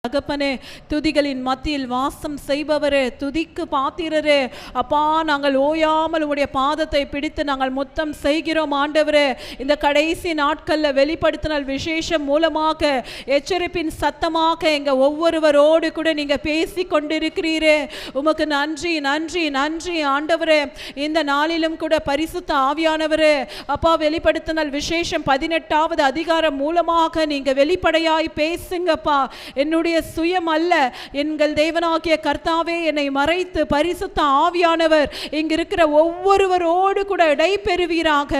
தகப்பனே, துதிகளின் மத்தியில் வாசம் செய்பவரே, துதிக்கு பாத்திரரே, அப்பா நாங்கள் ஓயாமல் உடைய பாதத்தை பிடித்து நாங்கள் முத்தம் செய்கிறோம் ஆண்டவரே. இந்த கடைசி நாட்களில் வெளிப்படுத்தினல் விசேஷம் மூலமாக எச்சரிப்பின் சத்தமாக எங்க ஒவ்வொருவரோடு கூட நீங்க பேசி கொண்டிருக்கிறீரே. உமக்கு நன்றி நன்றி நன்றி ஆண்டவரே. இந்த நாளிலும் கூட பரிசுத்த ஆவியானவரே அப்பா, வெளிப்படுத்தினல் விசேஷம் 18வது அதிகாரம் மூலமாக நீங்க வெளிப்படையாய் பேசுங்கப்பா. என்னுடைய சுயம் அல்ல, எங்கள் தேவனாகிய கர்த்தாவே என்னை மறைத்து பரிசுத்த ஆவியானவர் இங்க இருக்கிற ஒவ்வொருவரோடு கூட இடைபெறுவீராக.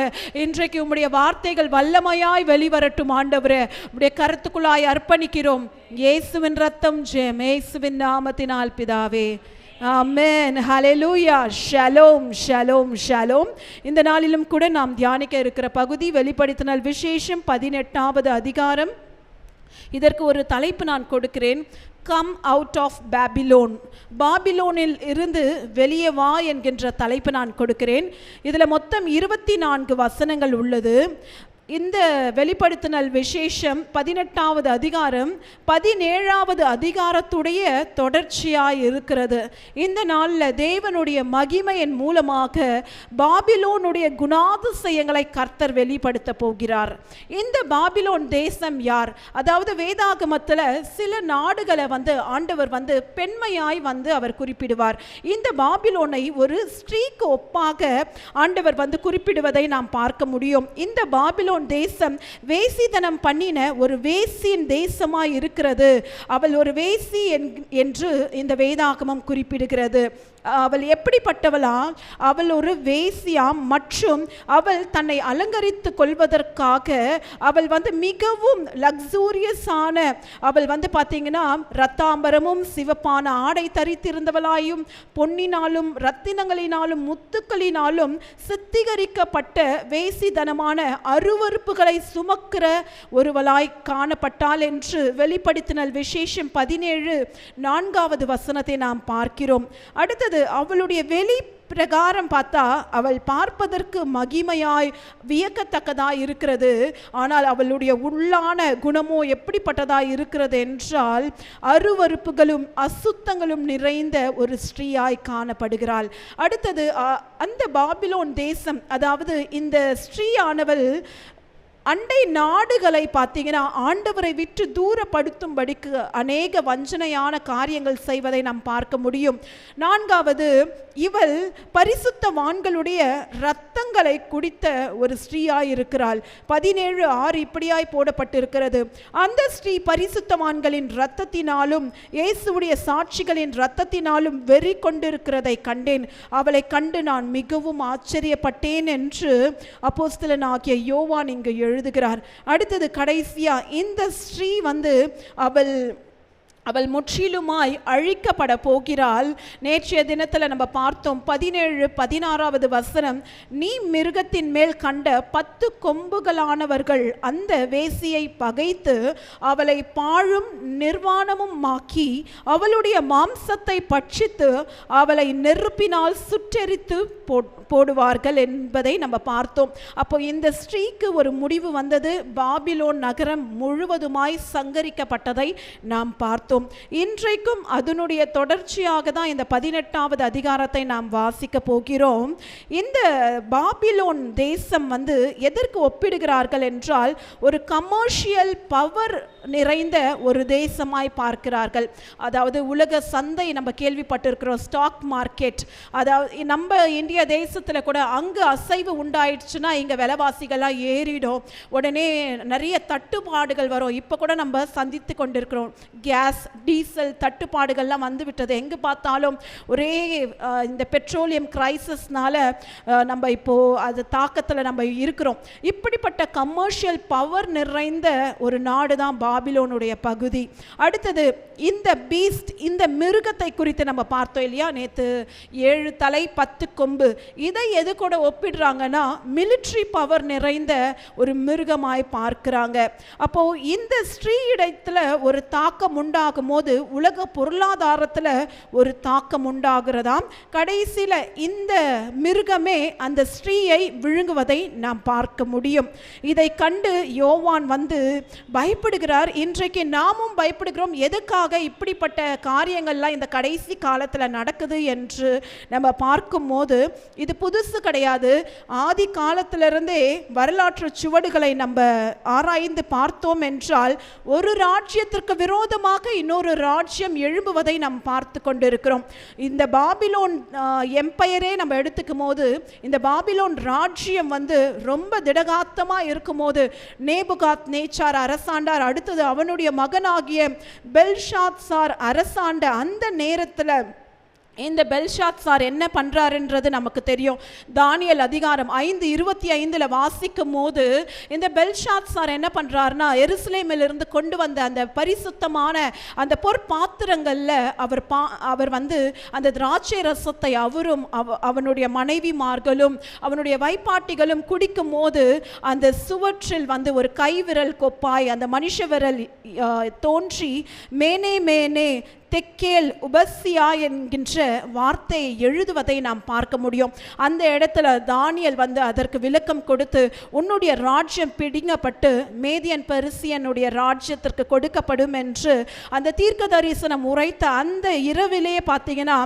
இன்றைக்கு உம்முடைய வார்த்தைகள் வல்லமையாய் வெளிவரட்டும் ஆண்டவரே. உம்முடைய கருத்துக்குள்ளாய் அர்ப்பணிக்கிறோம். இயேசுவின் ரத்தம் ஜெயம், இயேசுவின் நாமத்தினால் பிதாவே, ஆமென். ஹல்லேலூயா. ஷலோம் ஷலோம் ஷலோம். இந்த நாளிலும் கூட நாம் தியானிக்க இருக்கிற பகுதி வெளிப்படுத்தினல் விசேஷம் 18வது அதிகாரம். இதற்கு ஒரு தலைப்பு நான் கொடுக்கிறேன், கம் அவுட் ஆஃப் பாபிலோன். பாபிலோனில் இருந்து வெளியே வா என்கின்ற தலைப்பு நான் கொடுக்கிறேன். இதில் மொத்தம் 24 வசனங்கள் உள்ளது. இந்த வெளிப்படுத்தினல் விசேஷம் 18வது அதிகாரம் 17வது அதிகாரத்துடைய தொடர்ச்சியாய் இருக்கிறது. இந்த நாளில் தேவனுடைய மகிமையின் மூலமாக பாபிலோனுடைய குணாதிசயங்களை கர்த்தர் வெளிப்படுத்த போகிறார். இந்த பாபிலோன் தேசம் யார்? அதாவது வேதாகமத்தில் சில நாடுகளை ஆண்டவர் பெண்மையாய் அவர் குறிப்பிடுவார். இந்த பாபிலோனை ஒரு ஸ்திரீக்கு ஒப்பாக ஆண்டவர் குறிப்பிடுவதை நாம் பார்க்க முடியும். இந்த பாபிலோன் தேசம் வேசித்தனம் பண்ணின ஒரு வேசியின் தேசமாய் இருக்கிறது. அவள் ஒரு வேசி என்று இந்த வேதாகமம் குறிப்பிடுகிறது. அவள் எப்படிப்பட்டவளா? அவள் ஒரு வேசியாம் மற்றும் அவள் தன்னை அலங்கரித்து கொள்வதற்காக அவள் மிகவும் லக்ஸூரியஸான, அவள் பார்த்தீங்கன்னா ரத்தாம்பரமும் சிவப்பான ஆடை தரித்திருந்தவளாயும் பொன்னினாலும் ரத்தினங்களினாலும் முத்துக்களினாலும் சித்தீகரிக்கப்பட்ட வேசிதனமான அருவருப்புகளை சுமக்கிற ஒருவளாய் காணப்பட்டாள் என்று வெளிப்படுத்தினல் விசேஷம் 17:4வது வசனத்தை நாம் பார்க்கிறோம். அடுத்தது, அவளுடைய வெளி பிரகாரம் பார்த்தா அவள் பார்ப்பதற்கு மகிமையாய் வியக்கத்தக்கதாய் இருக்கிறது. ஆனால் அவளுடைய உள்ளான குணமோ எப்படிப்பட்டதாய் இருக்கிறது என்றால் அருவருப்புகளும் அசுத்தங்களும் நிறைந்த ஒரு ஸ்திரீயாய் காணப்படுகிறாள். அடுத்தது, அந்த பாபிலோன் தேசம், அதாவது இந்த ஸ்திரீயானவள் அண்டை நாடுகளை பார்த்தீங்கன்னா ஆண்டவரை விட்டு தூரப்படுத்தும்படிக்கு அநேக வஞ்சனையான காரியங்கள் செய்வதை நாம் பார்க்க முடியும். 4வது, இவள் பரிசுத்தவான்களுடைய இரத்தங்களை குடித்த ஒரு ஸ்திரீயாய் இருக்கிறாள். 17:6 இப்படியாய் போடப்பட்டிருக்கிறது, அந்த ஸ்திரீ பரிசுத்தவான்களின் இரத்தத்தினாலும் இயேசுவுடைய சாட்சிகளின் இரத்தத்தினாலும் வெறி கொண்டிருக்கிறதை கண்டேன். அவளை கண்டு நான் மிகவும் ஆச்சரியப்பட்டேன் என்று அப்போஸ்தலனாகிய யோவான் இங்கு எழுதுகிறார். அடுத்தது, கடைசியா இந்த ஸ்ரீ அவள் முற்றிலுமாய் அழிக்கப்பட போகிறாள். நேற்றைய தினத்தில் நம்ம பார்த்தோம் 17-16வது வசனம், நீ மிருகத்தின் மேல் கண்ட 10 கொம்புகளானவர்கள் அந்த வேசியை பகைத்து அவளை பாழும் நிர்வாணமும் ஆக்கி அவளுடைய மாம்சத்தை பட்சித்து அவளை நெருப்பினால் சுட்டெரித்து போடுவார்கள் என்பதை நம்ம பார்த்தோம். அப்போ இந்த ஸ்திரீக்கு ஒரு முடிவு வந்தது. பாபிலோன் நகரம் முழுவதுமாய் சங்கரிக்கப்பட்டதை நாம் பார்த்தோம். இன்றைக்கும் அதனுடைய தொடர்ச்சியாக தான் இந்த 18வது அதிகாரத்தை நாம் வாசிக்க போகிறோம். இந்த பாபிலோன் தேசம் எதற்கு ஒப்பிடுகிறார்கள் என்றால் ஒரு கமர்ஷியல் பவர் நிறைந்த ஒரு தேசமாய் பார்க்கிறார்கள். அதாவது உலக சந்தை நம்ம கேள்விப்பட்டிருக்கிறோம், ஸ்டாக் மார்க்கெட். அதாவது நம்ம இந்திய தேசத்தில் கூட அங்கு அசைவு உண்டாயிடுச்சுன்னா இங்கே விலைவாசிகள்லாம் ஏறிடும், உடனே நிறைய தட்டுப்பாடுகள் வரும். இப்போ கூட நம்ம சந்தித்து கொண்டிருக்கிறோம், கேஸ் டீசல் தட்டுப்பாடுகள்லாம் வந்துவிட்டது. எங்கே பார்த்தாலும் ஒரே இந்த பெட்ரோலியம் கிரைசிஸ்னால நம்ம இப்போது அது தாக்கத்தில் நம்ம இருக்கிறோம். இப்படிப்பட்ட கமர்ஷியல் பவர் நிறைந்த ஒரு நாடு தான் பாபிலோனுடைய பகுதி. அடுத்தது, இந்த பீஸ்ட், இந்த மிருகத்தை குறித்து நம்ம பார்த்தோம் இல்லையா நேற்று, 7 தலை 10 கொம்பு. இதை எது கூட ஒப்பிடுறாங்கன்னா மிலிட்ரி பவர் நிறைந்த ஒரு மிருகமாய் பார்க்கிறாங்க. அப்போ இந்த ஸ்ரீ இடத்துல ஒரு தாக்கம் உண்டாகும் போது உலக பொருளாதாரத்தில் ஒரு தாக்கம் உண்டாகிறதாம். கடைசியில் இந்த மிருகமே அந்த ஸ்ரீயை விழுங்குவதை நாம் பார்க்க முடியும். இதை கண்டு யோவான் பயப்படுகிறார். பயப்படுகிறார். இன்றைக்கு நாமும் பயப்படுகிறோம். எதுக்காக இப்படிப்பட்ட காரியங்கள்லாம் இந்த கடைசி காலத்தில் நடக்குது என்று நம்ம பார்க்கும்போது இது புதுசு கிடையாது. ஆதி காலத்திலிருந்தே வரலாற்று சுவடுகளை நம்ம ஆராய்ந்து பார்த்தோம் என்றால் ஒரு ராஜ்யத்திற்கு விரோதமாக இன்னொரு ராஜ்யம் எழும்புவதை நாம் பார்த்து கொண்டிருக்கிறோம். இந்த பாபிலோன் எம்பையரே நம்ம எடுத்துக்கும் போது இந்த பாபிலோன் ராஜ்யம் ரொம்ப திடகாத்தமாக இருக்கும்போது நேபுகாத் நேச்சார் அரசாண்டார். அடுத்தது அவனுடைய மகனாகிய பெல்ஷாத்சார் அரசாண்ட அந்த நேரத்தில் இந்த பெல்ஷாத்சார் என்ன பண்ணுறாருன்றது நமக்கு தெரியும். தானியல் அதிகாரம் 5:25 வாசிக்கும் போது இந்த பெல்ஷாத்சார் என்ன பண்ணுறாருன்னா, எருசலேமிலிருந்து கொண்டு வந்த அந்த பரிசுத்தமான அந்த பொற்பாத்திரங்களில் அவர் அந்த திராட்சை ரசத்தை அவரும் அவனுடைய மனைவிமார்களும் அவனுடைய வைப்பாட்டிகளும் குடிக்கும் போது அந்த சுவற்றில் ஒரு கைவிரல் கொப்பாய் அந்த மனுஷ விரல் தோன்றி மேனே மேனே தெக்கேல் உபசியா என்கின்ற வார்த்தையை எழுதுவதை நாம் பார்க்க முடியும். அந்த இடத்துல தானியல் அதற்கு விளக்கம் கொடுத்து உன்னுடைய ராஜ்யம் பிடிங்கப்பட்டு மேதியன் பெர்சியனுடைய ராஜ்யத்திற்கு கொடுக்கப்படும் என்று அந்த தீர்க்க தரிசனம் உரைத்த அந்த இரவிலேயே பார்த்தீங்கன்னா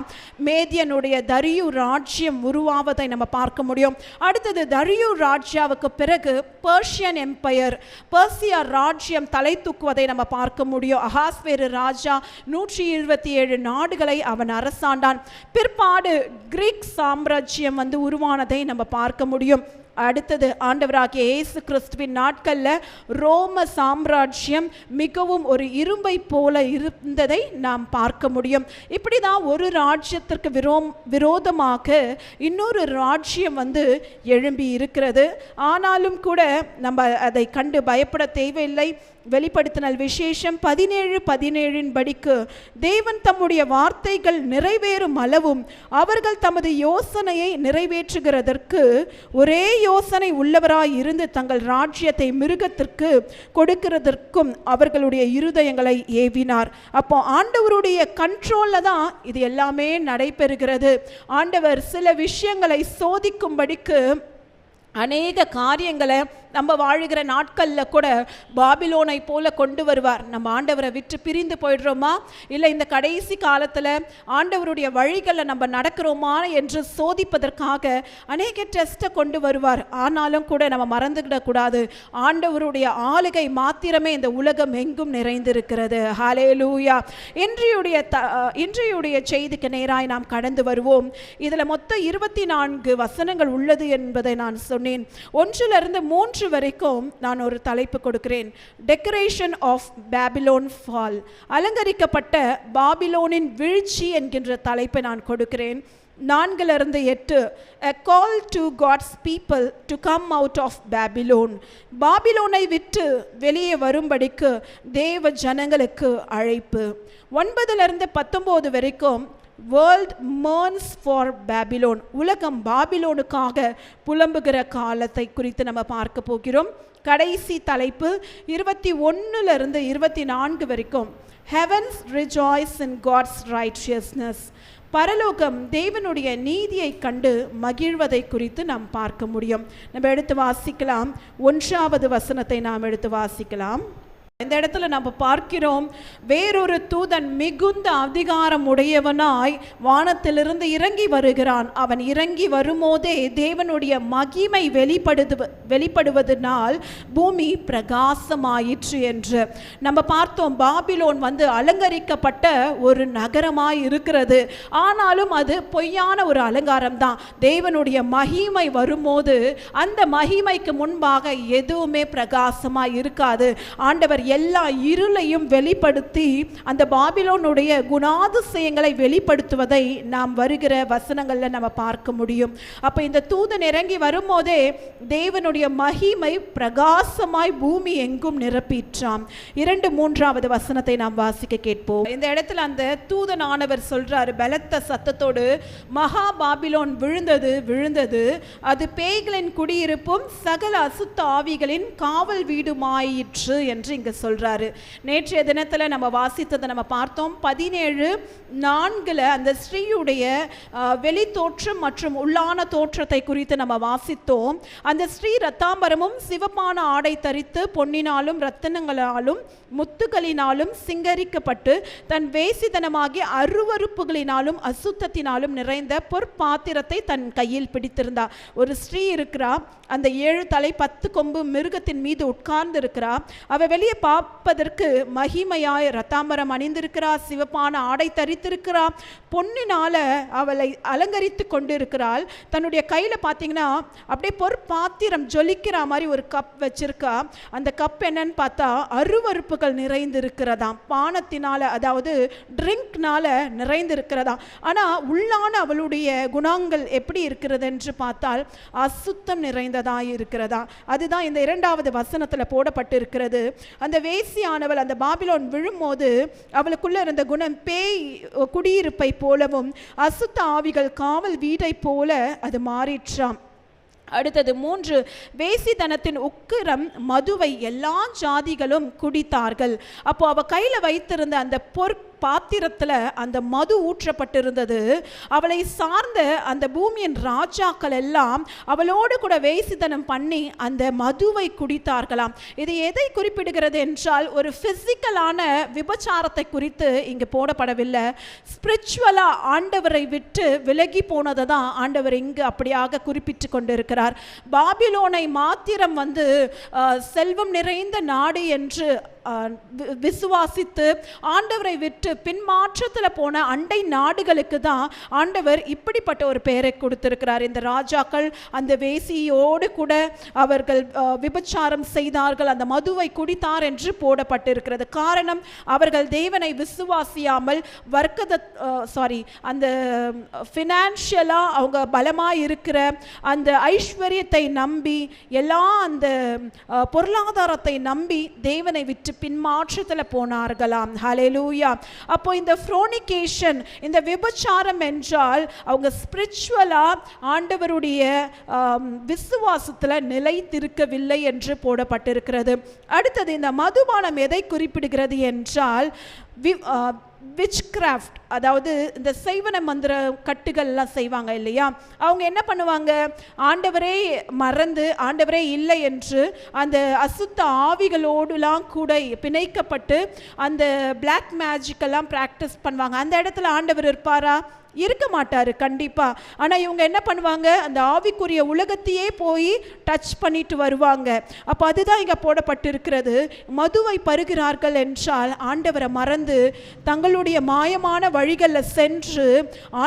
மேதியனுடைய தரியு ராஜ்யம் உருவாவதை நம்ம பார்க்க முடியும். அடுத்தது தரியு ராஜ்யாவுக்கு பிறகு பெர்ஷியன் எம்பையர் பெர்சியா ராஜ்யம் தலை தூக்குவதை நம்ம பார்க்க முடியும். அகாஸ்வேரு ராஜா 127 நாடுகளை அவன் அரசாண்டான். பிற்பாடு கிரீக் சாம்ராஜ்யம் உருவானதை நம்ம பார்க்க முடியும். அடுத்தது ஆண்டவராகிய இயேசு கிறிஸ்துவின் நாட்களில் ரோம சாம்ராஜ்யம் மிகவும் ஒரு இரும்பை போல இருந்ததை நாம் பார்க்க முடியும். இப்படி தான் ஒரு ராஜ்யத்திற்கு விரோதமாக இன்னொரு ராஜ்யம் எழும்பி இருக்கிறது. ஆனாலும் கூட நம்ம அதை கண்டு பயப்பட தேவையில்லை. வெளிப்படுத்தினல் விசேஷம் 17:17 படிக்கு தேவன் தம்முடைய வார்த்தைகள் நிறைவேறும் அளவும் அவர்கள் தமது யோசனையை நிறைவேற்றுகிறதற்கு ஒரே யோசனை உள்ளவராய் இருந்து தங்கள் ராஜ்யத்தை மிருகத்திற்கு கொடுக்கிறதற்கும் அவர்களுடைய இருதயங்களை ஏவினார். அப்போ ஆண்டவருடைய கண்ட்ரோல்ல தான் இது எல்லாமே நடைபெறுகிறது. ஆண்டவர் சில விஷயங்களை சோதிக்கும்படிக்கு அநேக காரியங்களை நம்ம வாழுகிற நாட்களில் கூட பாபிலோனை போல கொண்டு வருவார். நம்ம ஆண்டவரை விட்டு பிரிந்து போயிடுறோமா, இல்லை இந்த கடைசி காலத்தில் ஆண்டவருடைய வழிகளில் நம்ம நடக்கிறோமா என்று சோதிப்பதற்காக அநேக டெஸ்ட்டை கொண்டு வருவார். ஆனாலும் கூட நம்ம மறந்துவிடக்கூடாது, ஆண்டவருடைய ஆளுகை மாத்திரமே இந்த உலகம் எங்கும் நிறைந்திருக்கிறது. ஹல்லேலூயா. இன்றையுடைய செய்திக்கு நேராய் நாம் கடந்து வருவோம். இதில் மொத்தம் 24 வசனங்கள் உள்ளது என்பதை நான் சொன்னேன். 1 வரைக்கும் நான் ஒரு தலைப்பு கொடுக்கிறேன், டெக்கரேஷன் ஆஃப் பாபிலோன் ஃபால், அலங்கரிக்கப்பட்ட பாபிலோனின் வீழ்ச்சி என்கின்ற தலைப்பை நான் கொடுக்கிறேன். 4-8 a call to God's people to come out of Babylon, பாபிலோனை விட்டு வெளியே வரும்படிக்கு தேவ ஜனங்களுக்கு அழைப்பு. 9-19 வரைக்கும் வேர்ல்ட் mourns for Babylon, உலகம் பாபிலோனுக்காக புலம்புகிற காலத்தை குறித்து நம்ம பார்க்க போகிறோம். கடைசி தலைப்பு 21-24 வரைக்கும் heavens rejoice in God's righteousness, பரலோகம் தேவனுடைய நீதியை கண்டு மகிழ்வதை குறித்து நாம் பார்க்க முடியும். நம்ம எடுத்து வாசிக்கலாம். 1வது வசனத்தை நாம் எடுத்து வாசிக்கலாம். இந்த இடத்துல நம்ம பார்க்கிறோம், வேறொரு தூதன் மிகுந்த அதிகாரம் உடையவனாய் வானத்திலிருந்து இறங்கி வருகிறான். அவன் இறங்கி வரும்போதே தேவனுடைய மகிமை வெளிப்படுவதனால் பூமி பிரகாசமாயிற்று என்று நம்ம பார்த்தோம். பாபிலோன் அலங்கரிக்கப்பட்ட ஒரு நகரமாய் இருக்கிறது. ஆனாலும் அது பொய்யான ஒரு அலங்காரம் தான். தேவனுடைய மகிமை வரும்போது அந்த மகிமைக்கு முன்பாக எதுவுமே பிரகாசமாய் இருக்காது. ஆண்டவர் எல்லா இருளையும் வெளிப்படுத்தி அந்த பாபிலோனுடைய குணாதிசயங்களை வெளிப்படுத்துவதை நாம் வருகிற வசனங்களில் நம்ம பார்க்க முடியும். அப்போ இந்த தூதன் இறங்கி வரும்போதே தேவனுடைய மகிமை பிரகாசமாய் பூமி எங்கும் நிரப்பிற்றாம். 2-3வது வசனத்தை நாம் வாசிக்க கேட்போம். இந்த இடத்துல அந்த தூதனானவர் சொல்றாரு, பலத்த சத்தத்தோடு மகா பாபிலோன் விழுந்தது, அது பேய்களின் குடியிருப்பும் சகல அசுத்த ஆவிகளின் காவல் வீடுமாயிற்று என்று இங்க சொல்றாரு. நேற்றைய தினத்துல நம்ம வாசித்ததை நம்ம பார்த்தோம். 17:4 அந்த ஸ்ரீயுடைய வெளி தோற்றம் மற்றும் உள்ளான தோற்றத்தை குறித்து நம்ம வாசித்தோம். அந்த ஸ்ரீ ரத்தாம்பரமும் சிவப்பான ஆடை தரித்து பொன்னினாலும் ரத்தினங்களாலும் முத்துகளினாலும் சிங்கரிக்கப்பட்டு தன் வேசித்தனமாகிய அருவருப்புகளினாலும் அசுத்தத்தினாலும் நிறைந்த பொற்பாத்திரத்தை தன் கையில் பிடித்திருந்தா. ஒரு ஸ்ரீ இருக்கிறா, அந்த 7 தலை 10 கொம்பு மிருகத்தின் மீது உட்கார்ந்து இருக்கிறா. அவ வெளியே பார்ப்பதற்கு மகிமையாய் ரத்தாம்பரம் அணிந்திருக்கிறா, சிவப்பான ஆடை தரித்திருக்கிறா, பொன்னினால அவளை அலங்கரித்து கொண்டு இருக்கிறாள். தன்னுடைய கையில பார்த்தீங்கன்னா அப்படியே பொற்பாத்திரம் ஜொலிக்கிற மாதிரி ஒரு கப் வச்சிருக்கா. அந்த கப் என்னன்னு பார்த்தா அருவருப்புகள் நிறைந்திருக்கிறதாம், பானத்தினால, அதாவது ட்ரிங்க்னால நிறைந்திருக்கிறதாம். ஆனா உள்ளான அவளுடைய குணங்கள் எப்படி இருக்கிறது என்று பார்த்தால் அசுத்தம் நிறைந்ததாய் இருக்கிறதா. அதுதான் இந்த 2வது வசனத்துல போடப்பட்டு இருக்கிறது. அந்த வேசியானவள் அந்த பாபிலோன் விழும்போது அவளுக்குள்ள இருந்த குணம் பேய் குடியிருப்பை போலவும் அசுத்த ஆவிகள் காவல் வீடை போல அது மாறிற்றாம். அடுத்தது 3, வேசித்தனத்தின் உக்கிரம் மதுவை எல்லா ஜாதிகளும் குடித்தார்கள். அப்போ அவ கையில வைத்திருந்த அந்த பாத்திரத்துல அந்த மது ஊற்றப்பட்டிருந்தது. அவளை சார்ந்த அந்த பூமியின் ராஜாக்கள் எல்லாம் அவளோடு கூட வேசித்தனம் பண்ணி அந்த மதுவை குடித்தார்களாம். இது எதை குறிப்பிடுகிறது என்றால் ஒரு பிசிக்கலான விபச்சாரத்தை குறித்து இங்கு போடப்படவில்லை. ஸ்பிரிச்சுவலா ஆண்டவரை விட்டு விலகி போனதை தான் ஆண்டவர் இங்கு அப்படியாக குறிப்பிட்டு கொண்டிருக்கிறார். பாபிலோனை மாத்திரம் செல்வம் நிறைந்த நாடு என்று விசுவாசித்து ஆண்டவரை விட்டு பின்மாற்றத்தில் போன அண்டை நாடுகளுக்கு தான் ஆண்டவர் இப்படிப்பட்ட ஒரு பெயரை கொடுத்திருக்கிறார். இந்த ராஜாக்கள் அந்த வேசியோடு கூட அவர்கள் விபச்சாரம் செய்தார்கள், அந்த மதுவை குடித்தார் என்று போடப்பட்டிருக்கிறது. காரணம், அவர்கள் தேவனை விசுவாசியாமல் அந்த ஃபினான்ஷியலா அவங்க பலமாய் இருக்கிற அந்த ஐஸ்வர்யத்தை நம்பி, எல்லா அந்த பொருளாதாரத்தை நம்பி தேவனை விட்டு பின்மாற்றத்தில் போனார்களாம். ஹல்லேலூயா. அப்போ இந்த ஃப்ரோனிகேஷன், இந்த விபச்சாரம் என்றால் அவங்க ஸ்பிரிச்சுவலா ஆண்டவருடைய விசுவாசத்தில் நிலைத்திருக்கவில்லை என்று போடப்பட்டிருக்கிறது. அடுத்தது இந்த மதுபானம் எதை குறிப்பிடுகிறது என்றால் விச்கிராஃப்ட், அதாவது இந்த செய்வன மந்திர கட்டுகள்லாம் செய்வாங்க இல்லையா, அவங்க என்ன பண்ணுவாங்க, ஆண்டவரே மறந்து ஆண்டவரே இல்லை என்று அந்த அசுத்த ஆவிகளோடுலாம் கூட பிணைக்கப்பட்டு அந்த பிளாக் மேஜிக்கெல்லாம் ப்ராக்டிஸ் பண்ணுவாங்க. அந்த இடத்துல ஆண்டவர் இருப்பாரா? இருக்க மாட்டார் கண்டிப்பா. ஆனால் இவங்க என்ன பண்ணுவாங்க, அந்த ஆவிக்குரிய உலகத்தையே போய் டச் பண்ணிட்டு வருவாங்க. அப்போ அதுதான் இங்கே போடப்பட்டிருக்கிறது. மதுவை பருகிறார்கள் என்றால் ஆண்டவரை மறந்து தங்களுடைய மாயமான வழிகளில் சென்று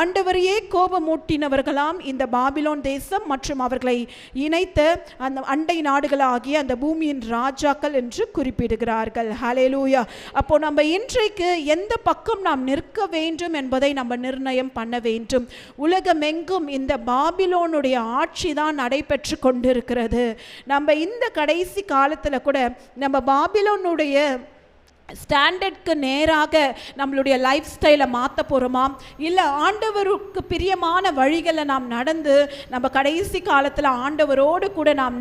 ஆண்டவரையே கோபமூட்டினவர்களாம் இந்த பாபிலோன் தேசம் மற்றும் அவர்களை இணைத்த அந்த அண்டை நாடுகளாகிய அந்த பூமியின் ராஜாக்கள் என்று குறிப்பிடுகிறார்கள். ஹல்லேலூயா. அப்போ நம்ம இன்றைக்கு எந்த பக்கம் நாம் நிற்க வேண்டும் என்பதை நம்ம நிர்ணயம் பண்ண வேண்டும். உலகமெங்கும் இந்த பாபிலோனுடைய ஆட்சி தான் நடைபெற்று கொண்டிருக்கிறது. நம்ம இந்த கடைசி காலத்துல கூட நம்ம பாபிலோனுடைய ஸ்டாண்டர்ட்க்கு நேராக நம்மளுடைய லைஃப் ஸ்டைலை மாற்ற போகிறோமா, இல்லை ஆண்டவருக்கு பிரியமான வழிகளை நாம் நடந்து நம்ம கடைசி காலத்தில் ஆண்டவரோடு கூட நாம்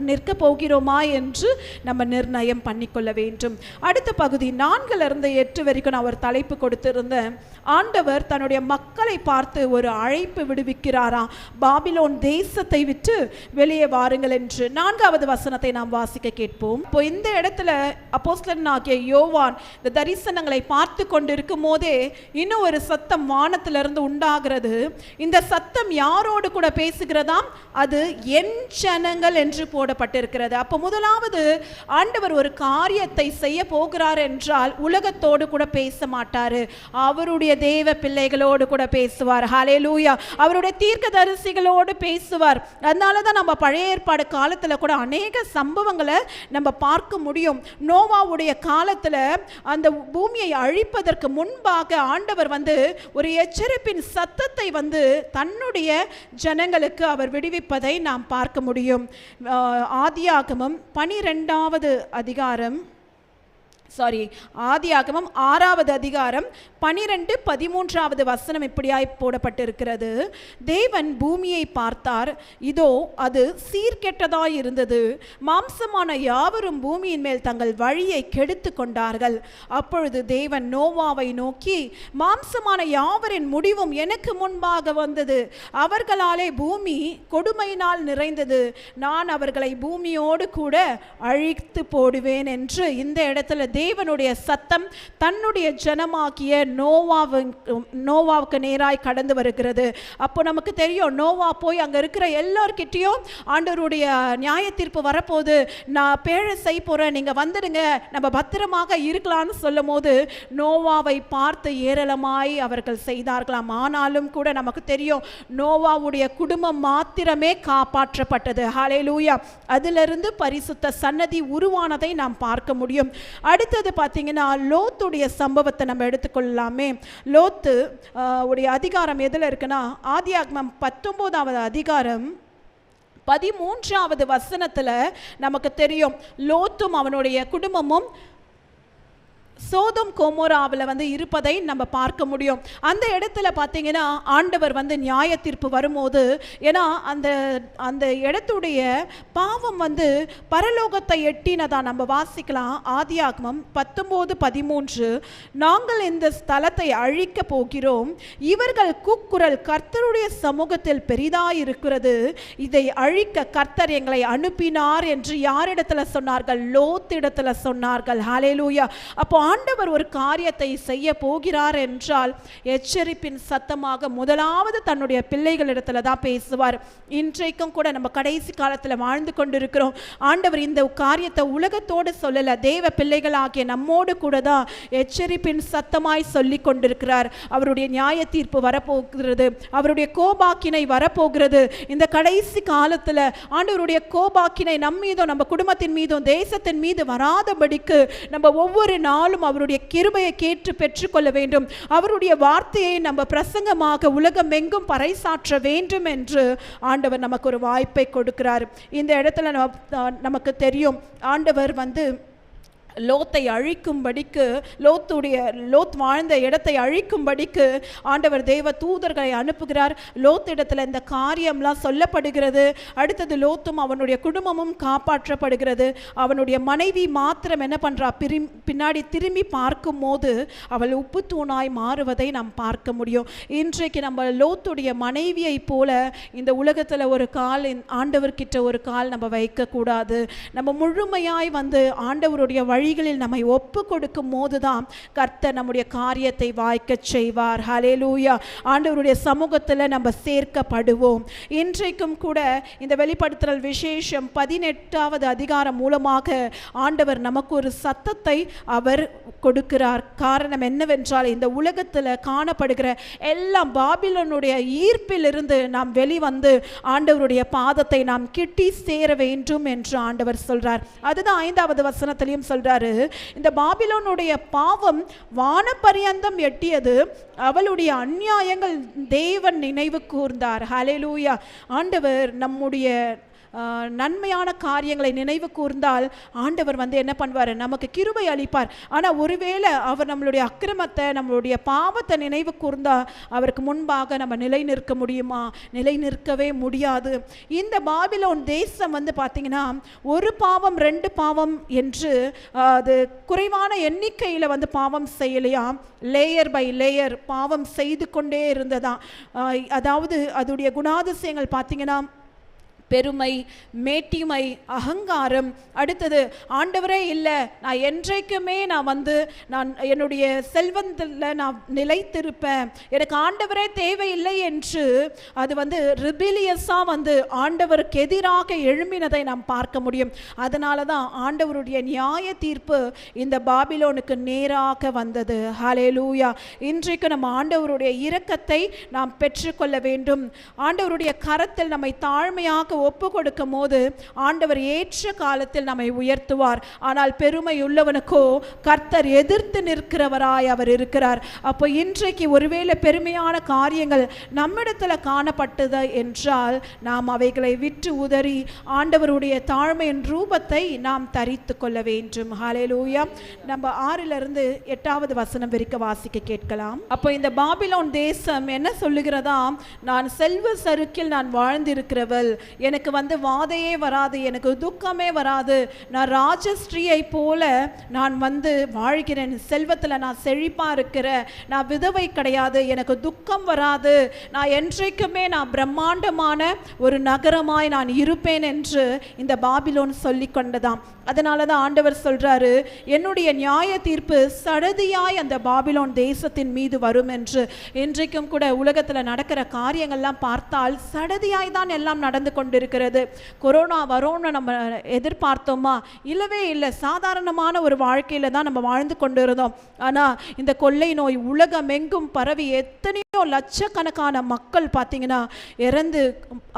நிற்க போகிறோமா என்று நம்ம நிர்ணயம் பண்ணிக்கொள்ள வேண்டும். அடுத்த பகுதி 4-8 வரைக்கும் நான் ஒரு தலைப்பு கொடுத்திருந்தேன். ஆண்டவர் தன்னுடைய மக்களை பார்த்து ஒரு அழைப்பு விடுவிக்கிறாராம், பாபிலோன் தேசத்தை விட்டு வெளியே வாருங்கள் என்று. 4வது வசனத்தை நாம் வாசிக்க கேட்போம். இப்போ இந்த இடத்துல அப்போஸ்தலனாகிய யோவான் இந்த தரிசனங்களை பார்த்து கொண்டிருக்கும் போதே இன்னும் ஒரு சத்தம் வானத்திலிருந்து உண்டாகிறது. இந்த சத்தம் யாரோடு கூட பேசுகிறதாம்? அது என் ஜனங்கள் என்று போடப்பட்டிருக்கிறது. அப்போ முதலாவது ஆண்டவர் ஒரு காரியத்தை செய்ய போகிறார் என்றால் உலகத்தோடு கூட பேச மாட்டாரு, அவருடைய தேவ பிள்ளைகளோடு கூட பேசுவார். ஹல்லேலூயா. அவருடைய தீர்க்கதரிசிகளோடு பேசுவார். அதனால தான் நம்ம பழைய ஏற்பாடு காலத்தில் கூட அநேக சம்பவங்களை நம்ம பார்க்க முடியும். நோவாவுடைய காலத்தில் அந்த பூமியை அழிப்பதற்கு முன்பாக ஆண்டவர் ஒரு எச்சரிப்பின் சத்தத்தை தன்னுடைய ஜனங்களுக்கு அவர் விடுவிப்பதை நாம் பார்க்க முடியும். ஆதியாகமம் 12வது அதிகாரம் ஆதியாகமம் 6வது அதிகாரம் 12, 13வது வசனம் இப்படியாய் போடப்பட்டிருக்கிறது. தேவன் பூமியை பார்த்தார், இதோ அது சீர்கெட்டதாய் இருந்தது, மாம்சமான யாவரும் பூமியின் மேல் தங்கள் வழியை கெடுத்து கொண்டார்கள். அப்பொழுது தேவன் நோவாவை நோக்கி, மாம்சமான யாவரின் முடிவும் எனக்கு முன்பாக வந்தது, அவர்களாலே பூமி கொடுமையினால் நிறைந்தது, நான் அவர்களை பூமியோடு கூட அழித்து போடுவேன் என்று இந்த இடத்துல தேவனுடைய சத்தம் தன்னுடைய ஜனமாகிய நோவாவுக்கு நேராய் கடந்து வருகிறது. அப்போ நமக்கு தெரியும், நோவா போய் அங்க இருக்கிற எல்லார்கிட்டையும் ஆண்டவருடைய நியாய தீர்ப்பு வரப்போது, நான் பேழை செய்ய போறேன், நீங்க வந்துடுங்க, நம்ம பத்திரமாக இருக்கலாம்னு சொல்லும் போது நோவாவை பார்த்து ஏராளமாய் அவர்கள் செய்தார்களாம். ஆனாலும் கூட நமக்கு தெரியும், நோவாவுடைய குடும்பம் மாத்திரமே காப்பாற்றப்பட்டது. ஹல்லேலூயா. அதிலிருந்து பரிசுத்த சன்னதி உருவானதை நாம் பார்க்க முடியும். அடுத்தது பார்த்தீங்கன்னா, லோத்துடைய சம்பவத்தை நம்ம எடுத்துக்கொள்ளலாமே. லோத்து உடைய அதிகாரம் எதில் இருக்குன்னா, ஆதியாகமம் 19வது அதிகாரம் 13வது வசனத்துல நமக்கு தெரியும், லோத்தும் அவனுடைய குடும்பமும் சோதோம் கோமோராவில் இருப்பதை நம்ம பார்க்க முடியும். அந்த இடத்துல பார்த்தீங்கன்னா ஆண்டவர் நியாய தீர்ப்பு வரும்போது, ஏன்னா அந்த அந்த இடத்துடைய பாவம் பரலோகத்தை எட்டினதா நம்ம வாசிக்கலாம். ஆதியாகமம் 19:13, நாங்கள் இந்த ஸ்தலத்தை அழிக்க போகிறோம், இவர்கள் கூக்குரல் கர்த்தருடைய சமூகத்தில் பெரிதாயிருக்கிறது, இதை அழிக்க கர்த்தர் எங்களை அனுப்பினார் என்று யாரிடத்துல சொன்னார்கள்? லோத்திடத்துல சொன்னார்கள். ஹல்லேலூயா. அப்போ ஆண்டவர் ஒரு காரியத்தை செய்ய போகிறார் என்றால் எச்சரிப்பின் சத்தமாக முதலாவது தன்னுடைய பிள்ளைகளிடத்துல தான் பேசுவார். இன்றைக்கும் கூட நம்ம கடைசி காலத்தில் வாழ்ந்து கொண்டிருக்கிறோம். ஆண்டவர் இந்த காரியத்தை உலகத்தோடு சொல்லல, தேவ பிள்ளைகளாகிய நம்மோடு கூட தான் எச்சரிப்பின் சத்தமாய் சொல்லி கொண்டிருக்கிறார். அவருடைய நியாய தீர்ப்பு வரப்போகிறது, அவருடைய கோபாக்கினை வரப்போகிறது. இந்த கடைசி காலத்தில் ஆண்டவருடைய கோபாக்கினை நம் மீதும் நம்ம குடும்பத்தின் மீதும் தேசத்தின் மீது வராதபடிக்கு நம்ம ஒவ்வொரு நாளும் அவருடைய கிருபையை கேட்டு பெற்றுக்கொள்ள வேண்டும். அவருடைய வார்த்தையை நம்ம பிரசங்கமாக உலகம் எங்கும் பறைசாற்ற வேண்டும் என்று ஆண்டவர் நமக்கு ஒரு வாய்ப்பை கொடுக்கிறார். இந்த இடத்துல நமக்கு தெரியும், ஆண்டவர் லோத்தை அழிக்கும்படிக்கு, லோத் வாழ்ந்த இடத்தை அழிக்கும்படிக்கு ஆண்டவர் தேவ தூதர்களை அனுப்புகிறார். லோத் இடத்துல இந்த காரியம்லாம் சொல்லப்படுகிறது. அடுத்தது லோத்தும் அவனுடைய குடும்பமும் காப்பாற்றப்படுகிறது. அவனுடைய மனைவி மாத்திரம் என்ன பண்றா? பின்னாடி திரும்பி பார்க்கும் போது அவள் உப்பு தூணாய் மாறுவதை நாம் பார்க்க முடியும். இன்றைக்கு நம்ம லோத்துடைய மனைவியை போல இந்த உலகத்துல ஒரு கால், ஆண்டவர்கிட்ட ஒரு கால் நம்ம வைக்க கூடாது. நம்ம முழுமையாய் ஆண்டவருடைய வழிகளில் நம்மை ஒப்பு கொடுக்கும் போதுதான் கர்த்தர் நம்முடைய காரியத்தை வாய்க்க செய்வார். ஹல்லேலூயா. ஆண்டவருடைய சமூகத்தில் நம்ம சேர்க்கப்படுவோம். இன்றைக்கும் கூட இந்த வெளிப்படுத்தல் விசேஷம் 18வது அதிகாரம் மூலமாக ஆண்டவர் நமக்கு ஒரு சத்தத்தை அவர் கொடுக்கிறார். காரணம் என்னவென்றால், இந்த உலகத்தில் காணப்படுகிற எல்லாம் பாபிலோனுடைய ஈர்ப்பிலிருந்து நாம் வெளிவந்து ஆண்டவருடைய பாதத்தை நாம் கிட்டி சேர வேண்டும் என்று ஆண்டவர் சொல்றார். அதுதான் 5வது வசனத்திலையும் சொல்றாரு, இந்த பாபிலோனுடைய பாவம் வானபரியந்தம் எட்டியது, அவளுடைய அநியாயங்கள் தேவன் நினைவு கூர்ந்தார். ஹல்லேலூயா. ஆண்டவர் நம்முடைய நன்மையான காரியங்களை நினைவு கூர்ந்தால் ஆண்டவர் என்ன பண்ணுவார்? நமக்கு கிருபை அளிப்பார். ஆனால் ஒருவேளை அவர் நம்மளுடைய அக்கிரமத்தை, நம்மளுடைய பாவத்தை நினைவு கூர்ந்தா அவருக்கு முன்பாக நம்ம நிலை நிற்க முடியுமா? நிலை நிற்கவே முடியாது. இந்த பாபிலோன் தேசம் பார்த்தீங்கன்னா ஒரு பாவம் 2 பாவம் என்று அது குறைவான எண்ணிக்கையில் பாவம் செய்யலையாம், லேயர் பை லேயர் பாவம் செய்து கொண்டே இருந்ததாம். அதாவது அதோடைய குணாதிசயங்கள் பார்த்தீங்கன்னா பெருமை, மேட்டிமை, அகங்காரம். அடுத்தது ஆண்டவரே இல்லை, நான் என்றைக்குமே நான் என்னுடைய செல்வத்தில் நான் நிலைத்திருப்பேன், எனக்கு ஆண்டவரே தேவையில்லை என்று அது ரிபிலியஸாக ஆண்டவருக்கு எதிராக எழும்பினதை நாம் பார்க்க முடியும். அதனால தான் ஆண்டவருடைய நியாய தீர்ப்பு இந்த பாபிலோனுக்கு நேராக வந்தது. ஹல்லேலூயா. இன்றைக்கு நம்ம ஆண்டவருடைய இரக்கத்தை நாம் பெற்றுக்கொள்ள வேண்டும். ஆண்டவருடைய கரத்தில் நம்மை தாழ்மையாக நமக்கு ஒப்பு கொடுக்கும் போது ஆண்டவர் ஏற்ற காலத்தில் நம்மை உயர்த்துவார். ஆனால் பெருமை உள்ளவனுக்கோ கர்த்தர் எதிர்த்து நிற்கிறவராய் அவர் இருக்கிறார். அப்போ இன்றைக்கு ஒருவேளை பெருமையான காரியங்கள் நம்மிடத்தில் காணப்பட்டது என்றால் நாம் அவைகளை விட்டு உதறி ஆண்டவருடைய தாழ்மையின் ரூபத்தை நாம் தரித்து கொள்ள வேண்டும். ஹல்லேலூயா. நம்ம 6 8 வசனம் வரைக்கும் வாசிக்க கேட்கலாம். அப்போ இந்த பாபிலோன் தேசம் என்ன சொல்லுகிறதா, நான் செல்வ சருக்கில் நான் வாழ்ந்திருக்கிறவள், எனக்கு வாதையே வராது, எனக்கு துக்கமே வராது, நான் ராஜஸ்ரீயை போல நான் வாழ்கிறேன், செல்வத்தில் நான் செழிப்பா இருக்கிறேன், நான் விதவை கிடையாது, எனக்கு துக்கம் வராது, நான் என்றைக்குமே நான் பிரம்மாண்டமான ஒரு நகரமாய் நான் இருப்பேன் என்று இந்த பாபிலோன் சொல்லி கொண்டதாம். அதனால தான் ஆண்டவர் சொல்றாரு, என்னுடைய நியாய தீர்ப்பு சடதியாய் அந்த பாபிலோன் தேசத்தின் மீது வரும் என்று. இன்றைக்கும் கூட உலகத்தில் நடக்கிற காரியங்கள்லாம் பார்த்தால் சடதியாய் தான் எல்லாம் நடந்து கொண்டிருக்கிறது. கொரோனா வரும்னு நம்ம எதிர்பார்த்தோமா? இல்லவே இல்லை. சாதாரணமான ஒரு வாழ்க்கையில தான் நம்ம வாழ்ந்து கொண்டு இருந்தோம். ஆனால் இந்த கொள்ளை நோய் உலகமெங்கும் பரவி எத்தனையோ லட்சக்கணக்கான மக்கள் பார்த்தீங்கன்னா இறந்து,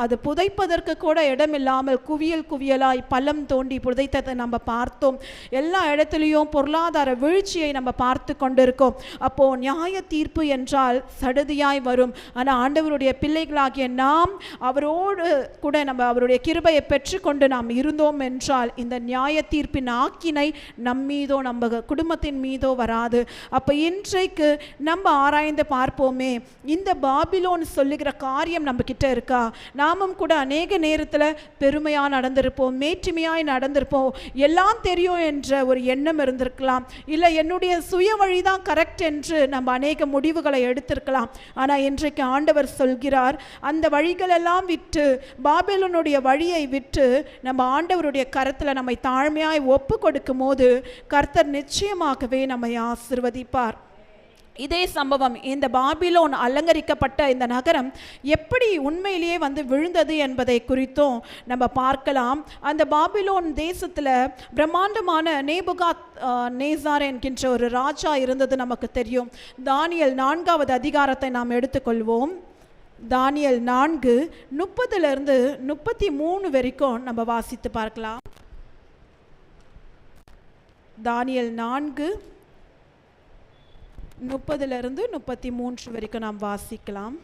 அது புதைப்பதற்கு கூட இடமில்லாமல் குவியல் குவியலாய் பள்ளம் தோண்டி புதைத்ததை நம்ம பார்த்தோம். எல்லா இடத்துலையும் பொருளாதார வீழ்ச்சியை நம்ம பார்த்து கொண்டிருக்கோம். அப்போ நியாய தீர்ப்பு என்றால் சடதியாய் வரும். ஆனால் ஆண்டவருடைய பிள்ளைகளாகிய நாம் அவரோடு கூட நம்ம அவருடைய கிருபையை பெற்றுக்கொண்டு நாம் இருந்தோம் என்றால் இந்த நியாய தீர்ப்பின் ஆக்கினை நம்மீதோ நம்ம குடும்பத்தின் மீதோ வராது. அப்போ இன்றைக்கு நம்ம ஆராய்ந்து பார்ப்போமே, இந்த பாபிலோன் சொல்லுகிற காரியம் நம்ம கிட்ட இருக்கா? நாமும் கூட அநேக நேரத்தில் பெருமையாக நடந்திருப்போம், மேற்றுமையாய் நடந்திருப்போம், எல்லாம் தெரியும் என்ற ஒரு எண்ணம் இருந்திருக்கலாம். இல்லை என்னுடைய சுய வழிதான் கரெக்ட் என்று நம்ம அநேக முடிவுகளை எடுத்திருக்கலாம். ஆனால் இன்றைக்கு ஆண்டவர் சொல்கிறார், அந்த வழிகளெல்லாம் விட்டு, பாபிலோனுடைய வழியை விட்டு நம்ம ஆண்டவருடைய கரத்தில் நம்மை தாழ்மையாய் ஒப்பு கொடுக்கும் போது கர்த்தர் நிச்சயமாகவே நம்மை ஆசீர்வதிப்பார். இதே சம்பவம், இந்த பாபிலோன் அலங்கரிக்கப்பட்ட இந்த நகரம் எப்படி உண்மையிலேயே விழுந்தது என்பதை குறித்தும் நம்ம பார்க்கலாம். அந்த பாபிலோன் தேசத்தில் பிரம்மாண்டமான நேபுகாத் நேசார் என்கின்ற ஒரு ராஜா இருந்தது நமக்கு தெரியும். தானியேல் 4வது அதிகாரத்தை நாம் எடுத்துக்கொள்வோம். தானியேல் 4:30-33 வரைக்கும் நம்ம வாசித்து பார்க்கலாம். தானியேல் 4:30-33 வரைக்கும் நாம் வாசிக்கலாம்.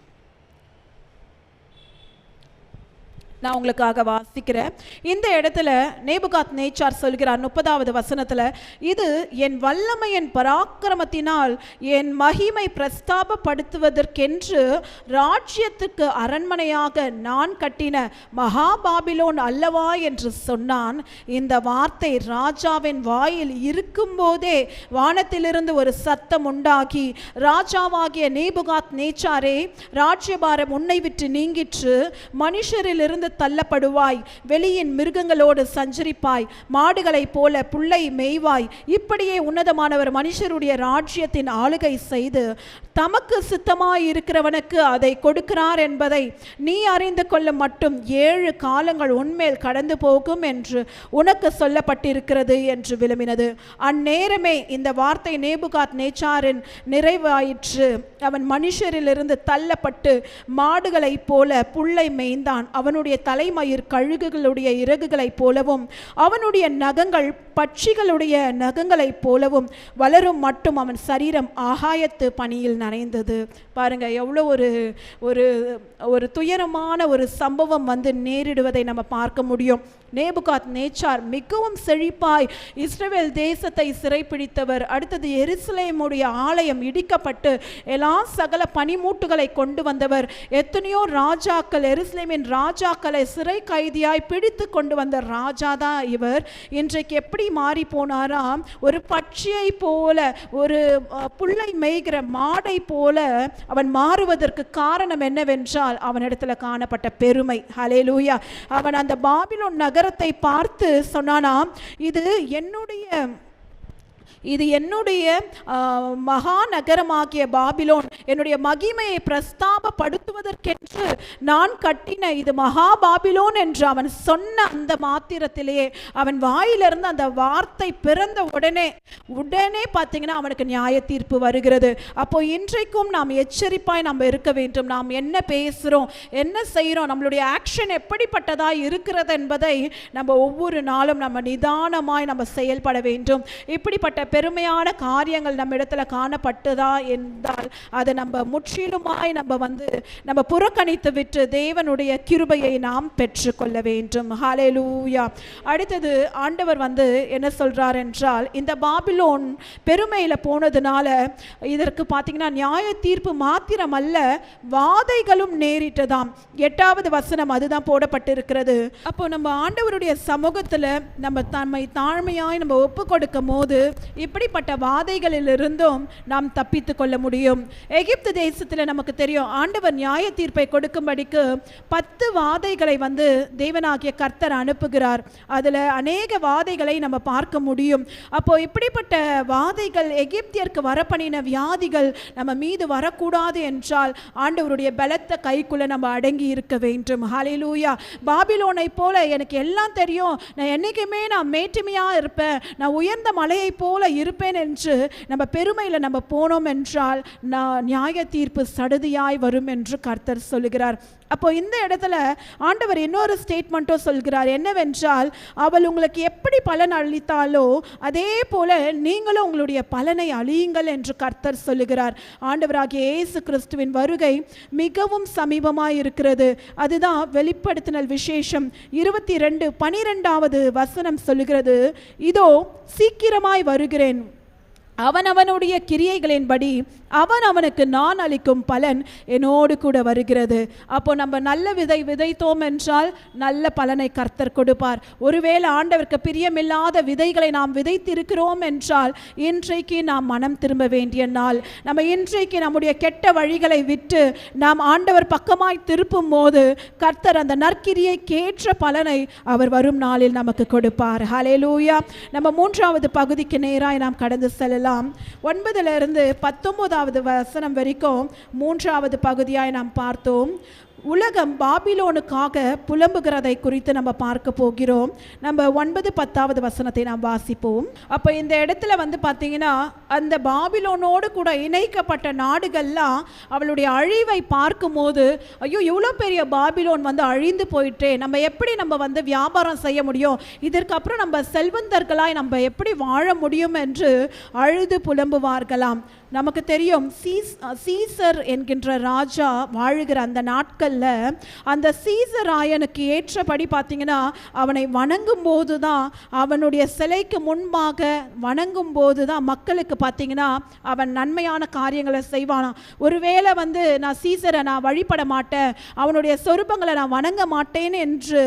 நான் உங்களுக்காக வாசிக்கிறேன். இந்த இடத்துல நேபுகாத் நேச்சார் சொல்கிறார் 30வது வசனத்தில், இது என் வல்லமையின் பராக்கிரமத்தினால் என் மகிமை பிரஸ்தாபப்படுத்துவதற்கென்று ராஜ்யத்துக்கு அரண்மனையாக நான் கட்டின மகாபாபிலோன் அல்லவா என்று சொன்னான். இந்த வார்த்தை ராஜாவின் வாயில் இருக்கும்போதே வானத்திலிருந்து ஒரு சத்தம் உண்டாகி, ராஜாவாகிய நேபுகாத் நேச்சாரே, ராஜ்யபாரம் உன்னை விட்டு நீங்கிற்று, மனுஷரிலிருந்து தள்ளப்படுவாய், வெளியின் மிருகங்களோடு சஞ்சரிப்பாய், மாடுகளைப் போல புல்லை மேய்வாய். இப்படியே உன்னதமானவர் மனுஷருடைய ராஜ்யத்தின் ஆளுகை செய்து தமக்கு சித்தமாய் இருக்கிறவனுக்கு அதை கொடுக்கிறார் என்பதை நீ அறிந்து கொள்ள மட்டும் 7 காலங்கள் உன்மேல் கடந்து போகும் என்று உனக்கு சொல்லப்பட்டிருக்கிறது என்று விளம்பினது. அந்நேரமே இந்த வார்த்தை நேபுகாத் நேச்சாரின் நிறைவாயிற்று. அவன் மனுஷரிலிருந்து தள்ளப்பட்டு மாடுகளைப் போல புல்லை மேய்ந்தான். அவனுடைய தலைமயிர் கழுகுகளுடைய இறகுகளைப் போலவும் அவனுடைய நகங்கள் பட்சிகளுடைய நகங்களைப் போலவும் வளரும் மட்டும் அவன் சரீரம் ஆகாயத்து பனியில் நனைந்தது. பாருங்க, எவ்வளோ ஒரு துயரமான ஒரு சம்பவம் நேரிடுவதை நம்ம பார்க்க முடியும். நேபுகாத் நேச்சார் மிகவும் செழிப்பாய் இஸ்ரவேல் தேசத்தை சிறைப்பிடித்தவர். அடுத்தது எருசலேமுடைய ஆலயம் இடிக்கப்பட்டு எல்லா சகல பனிமூட்டுகளை கொண்டு வந்தவர். எத்தனையோ ராஜாக்கள், எருசலேமின் ராஜாக்களை சிறை கைதியாய் பிடித்து கொண்டு வந்த ராஜா தான் இவர். இன்றைக்கு எப்படி மாறி போனாராம்? ஒரு பட்சியை போல, ஒரு புல்லை மேய்கிற மாடை போல அவன் மாறுவதற்கு காரணம் என்னவென்றால் அவனிடத்தில் காணப்பட்ட பெருமை. ஹல்லேலூயா. அவன் அந்த பாபிலோன் நகரத்தை பார்த்து சொன்னானாம், இது இது என்னுடைய மகா நகரமாகிய பாபிலோன், என்னுடைய மகிமையை பிரஸ்தாபப்படுத்துவதற்கென்று நான் கட்டின இது மகா பாபிலோன் என்று அவன் சொன்ன அந்த மாத்திரத்திலேயே அவன் வாயிலிருந்து அந்த வார்த்தை பிறந்த உடனே பார்த்தீங்கன்னா அவனுக்கு நியாய தீர்ப்பு வருகிறது. அப்போ இன்றைக்கும் நாம் எச்சரிப்பாய் நம்ம இருக்க வேண்டும். நாம் என்ன பேசுகிறோம், என்ன செய்கிறோம், நம்மளுடைய ஆக்ஷன் எப்படிப்பட்டதா இருக்கிறது என்பதை நம்ம ஒவ்வொரு நாளும் நம்ம நிதானமாய் நம்ம செயல்பட வேண்டும். இப்படிப்பட்ட பெருமையான காரியங்கள் நம்ம இடத்துல காணப்பட்டதா என்றால் அதை நம்ம முற்றிலுமாய் நம்ம புறக்கணித்து விட்டு தேவனுடைய கிருபையை நாம் பெற்றுக்கொள்ள வேண்டும். ஹல்லேலூயா. அடுத்தது ஆண்டவர் என்ன சொல்றார் என்றால், இந்த பாபிலோன் பெருமையில போனதுனால இதற்கு பார்த்தீங்கன்னா நியாய தீர்ப்பு மாத்திரம் அல்ல, வாதைகளும் நேரிட்டதாம். 8வது வசனம் அதுதான் போடப்பட்டிருக்கிறது. அப்போ நம்ம ஆண்டவருடைய சமூகத்தில் நம்மை தாழ்மையாய் நம்ம ஒப்பு கொடுக்கும் போது இப்படிப்பட்ட வாதைகளிலிருந்தும் நாம் தப்பித்து கொள்ள முடியும். எகிப்து தேசத்தில் நமக்கு தெரியும், ஆண்டவர் நியாய தீர்ப்பை கொடுக்கும்படிக்கு 10 வாதைகளை தேவனாகிய கர்த்தர் அனுப்புகிறார். அதில் அநேக வாதைகளை நம்ம பார்க்க முடியும். அப்போ இப்படிப்பட்ட வாதைகள், எகிப்தியருக்கு வரப்பண்ணின வியாதிகள் நம்ம மீது வரக்கூடாது என்றால் ஆண்டவருடைய பலத்த கைக்குள்ள நம்ம அடங்கி இருக்க வேண்டும். ஹல்லேலூயா. பாபிலோனை போல எனக்கு எல்லாம் தெரியும், நான் என்னைக்குமே நான் மேட்டுமையா இருப்பேன், நான் உயர்ந்த மலையை போல இருப்பேன் என்று நம்ம பெருமையில் நம்ம போனோம் என்றால் நியாய தீர்ப்பு சடுதியாய் வரும் என்று கர்த்தர் சொல்லுகிறார். அப்போ இந்த இடத்துல ஆண்டவர் இன்னொரு ஸ்டேட்மெண்ட்டும் சொல்கிறார். என்னவென்றால், அவள் உங்களுக்கு எப்படி பலன் அளித்தாலோ அதே போல நீங்களும் உங்களுடைய பலனை அழியுங்கள் என்று கர்த்தர் சொல்லுகிறார். ஆண்டவராகிய இயேசு கிறிஸ்துவின் வருகை மிகவும் சமீபமாய் இருக்கிறது. அதுதான் வெளிப்படுத்தினல் விசேஷம் 22:12 வசனம் சொல்லுகிறது, இதோ சீக்கிரமாய் வருகிறேன், அவனவனுடைய கிரியைகளின்படி அவனுக்கு நான் அளிக்கும் பலன் என்னோடு கூட வருகிறது. அப்போ நம்ம நல்ல விதை விதைத்தோம் என்றால் நல்ல பலனை கர்த்தர் கொடுப்பார். ஒருவேளை ஆண்டவருக்கு பிரியமில்லாத விதைகளை நாம் விதைத்திருக்கிறோம் என்றால் இன்றைக்கு நாம் மனம் திரும்ப வேண்டிய நாள். நம்ம இன்றைக்கு நம்முடைய கெட்ட வழிகளை விட்டு நாம் ஆண்டவர் பக்கமாய் திருப்பும் போது கர்த்தர் அந்த நற்கிரியைக்கேற்ற பலனை அவர் வரும் நாளில் நமக்கு கொடுப்பார். ஹல்லேலூயா. நம்ம 3வது பகுதிக்கு நேராய் நாம் கடந்து செல்லலாம். 9 19 வசனம் வரைக்கும் 3வது பகுதியாய் நாம் பார்த்தோம். உலகம் பாபிலோனுக்காக புலம்புகிறதை குறித்து நம்ம பார்க்க போகிறோம். நம்ம 9-10 வசனத்தை நாம் வாசிப்போம். அப்போ இந்த இடத்துல பார்த்தீங்கன்னா அந்த பாபிலோனோடு கூட இணைக்கப்பட்ட நாடுகள்லாம் அவளுடைய அழிவை பார்க்கும்போது, ஐயோ இவ்வளோ பெரிய பாபிலோன் அழிந்து போயிட்டே, நம்ம எப்படி நம்ம வியாபாரம் செய்ய முடியும், இதற்கப்புறம் நம்ம செல்வந்தர்களாய் நம்ம எப்படி வாழ முடியும் என்று அழுது புலம்புவார்களாம். நமக்கு தெரியும், சீசர் என்கின்ற ராஜா வாழுகிற அந்த நாட்களில் அந்த சீசராயனுக்கு ஏற்றபடி பார்த்தீங்கன்னா அவனை வணங்கும் போது தான், அவனுடைய சிலைக்கு முன்பாக வணங்கும் போது தான் மக்களுக்கு பார்த்தீங்கன்னா அவன் நன்மையான காரியங்களை செய்வானா. ஒருவேளை நான் சீசரை நான் வழிபட மாட்டேன், அவனுடைய சொரூபங்களை நான் வணங்க மாட்டேன் என்று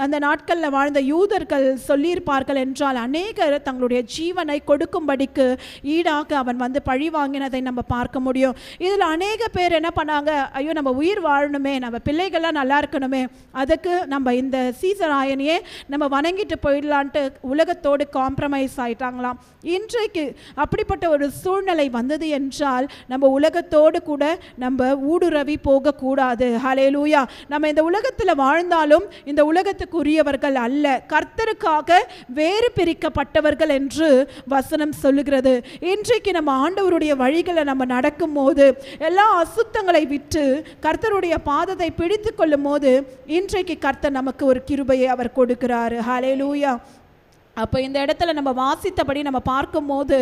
அந்த நாட்களில் வாழ்ந்த யூதர்கள் சொல்லியிருப்பார்கள் என்றால் அநேகர் தங்களுடைய ஜீவனை கொடுக்கும்படிக்கு ஈடாக அவன் பழிவாங்க நம்ம பார்க்க முடியும். இதில் அநேக பேர் என்ன பண்ணாங்க, ஐயோ நம்ம உயிர் வாழணுமே, நம்ம பிள்ளைகள்லாம் நல்லா இருக்கணுமே, அதுக்கு நம்ம இந்த சீசராயனையே நம்ம வணங்கிட்டு போயிடலான்ட்டு உலகத்தோடு காம்ப்ரமைஸ் ஆயிட்டாங்களாம். இன்றைக்கு அப்படிப்பட்ட ஒரு சூழ்நிலை வந்தது என்றால் நம்ம உலகத்தோடு கூட நம்ம ஊடுருவி போகக்கூடாது. ஹல்லேலூயா. நம்ம இந்த உலகத்தில் வாழ்ந்தாலும் இந்த உலகத்துக்குரியவர்கள் அல்ல, கர்த்தருக்காக வேறு பிரிக்கப்பட்டவர்கள் என்று வசனம் சொல்லுகிறது. இன்றைக்கு நம்ம ஆண்டவருடைய வழிகளை நம்ம நடக்கும் போது எல்லா அசுத்தங்களை விட்டு கர்த்தருடைய பாதத்தை பிடித்து கொள்ளும் போது இன்றைக்கு கர்த்தர் நமக்கு ஒரு கிருபையை அவர் கொடுக்கிறார். ஹல்லேலூயா. அப்போ இந்த இடத்துல நம்ம வாசித்தபடி நம்ம பார்க்கும்போது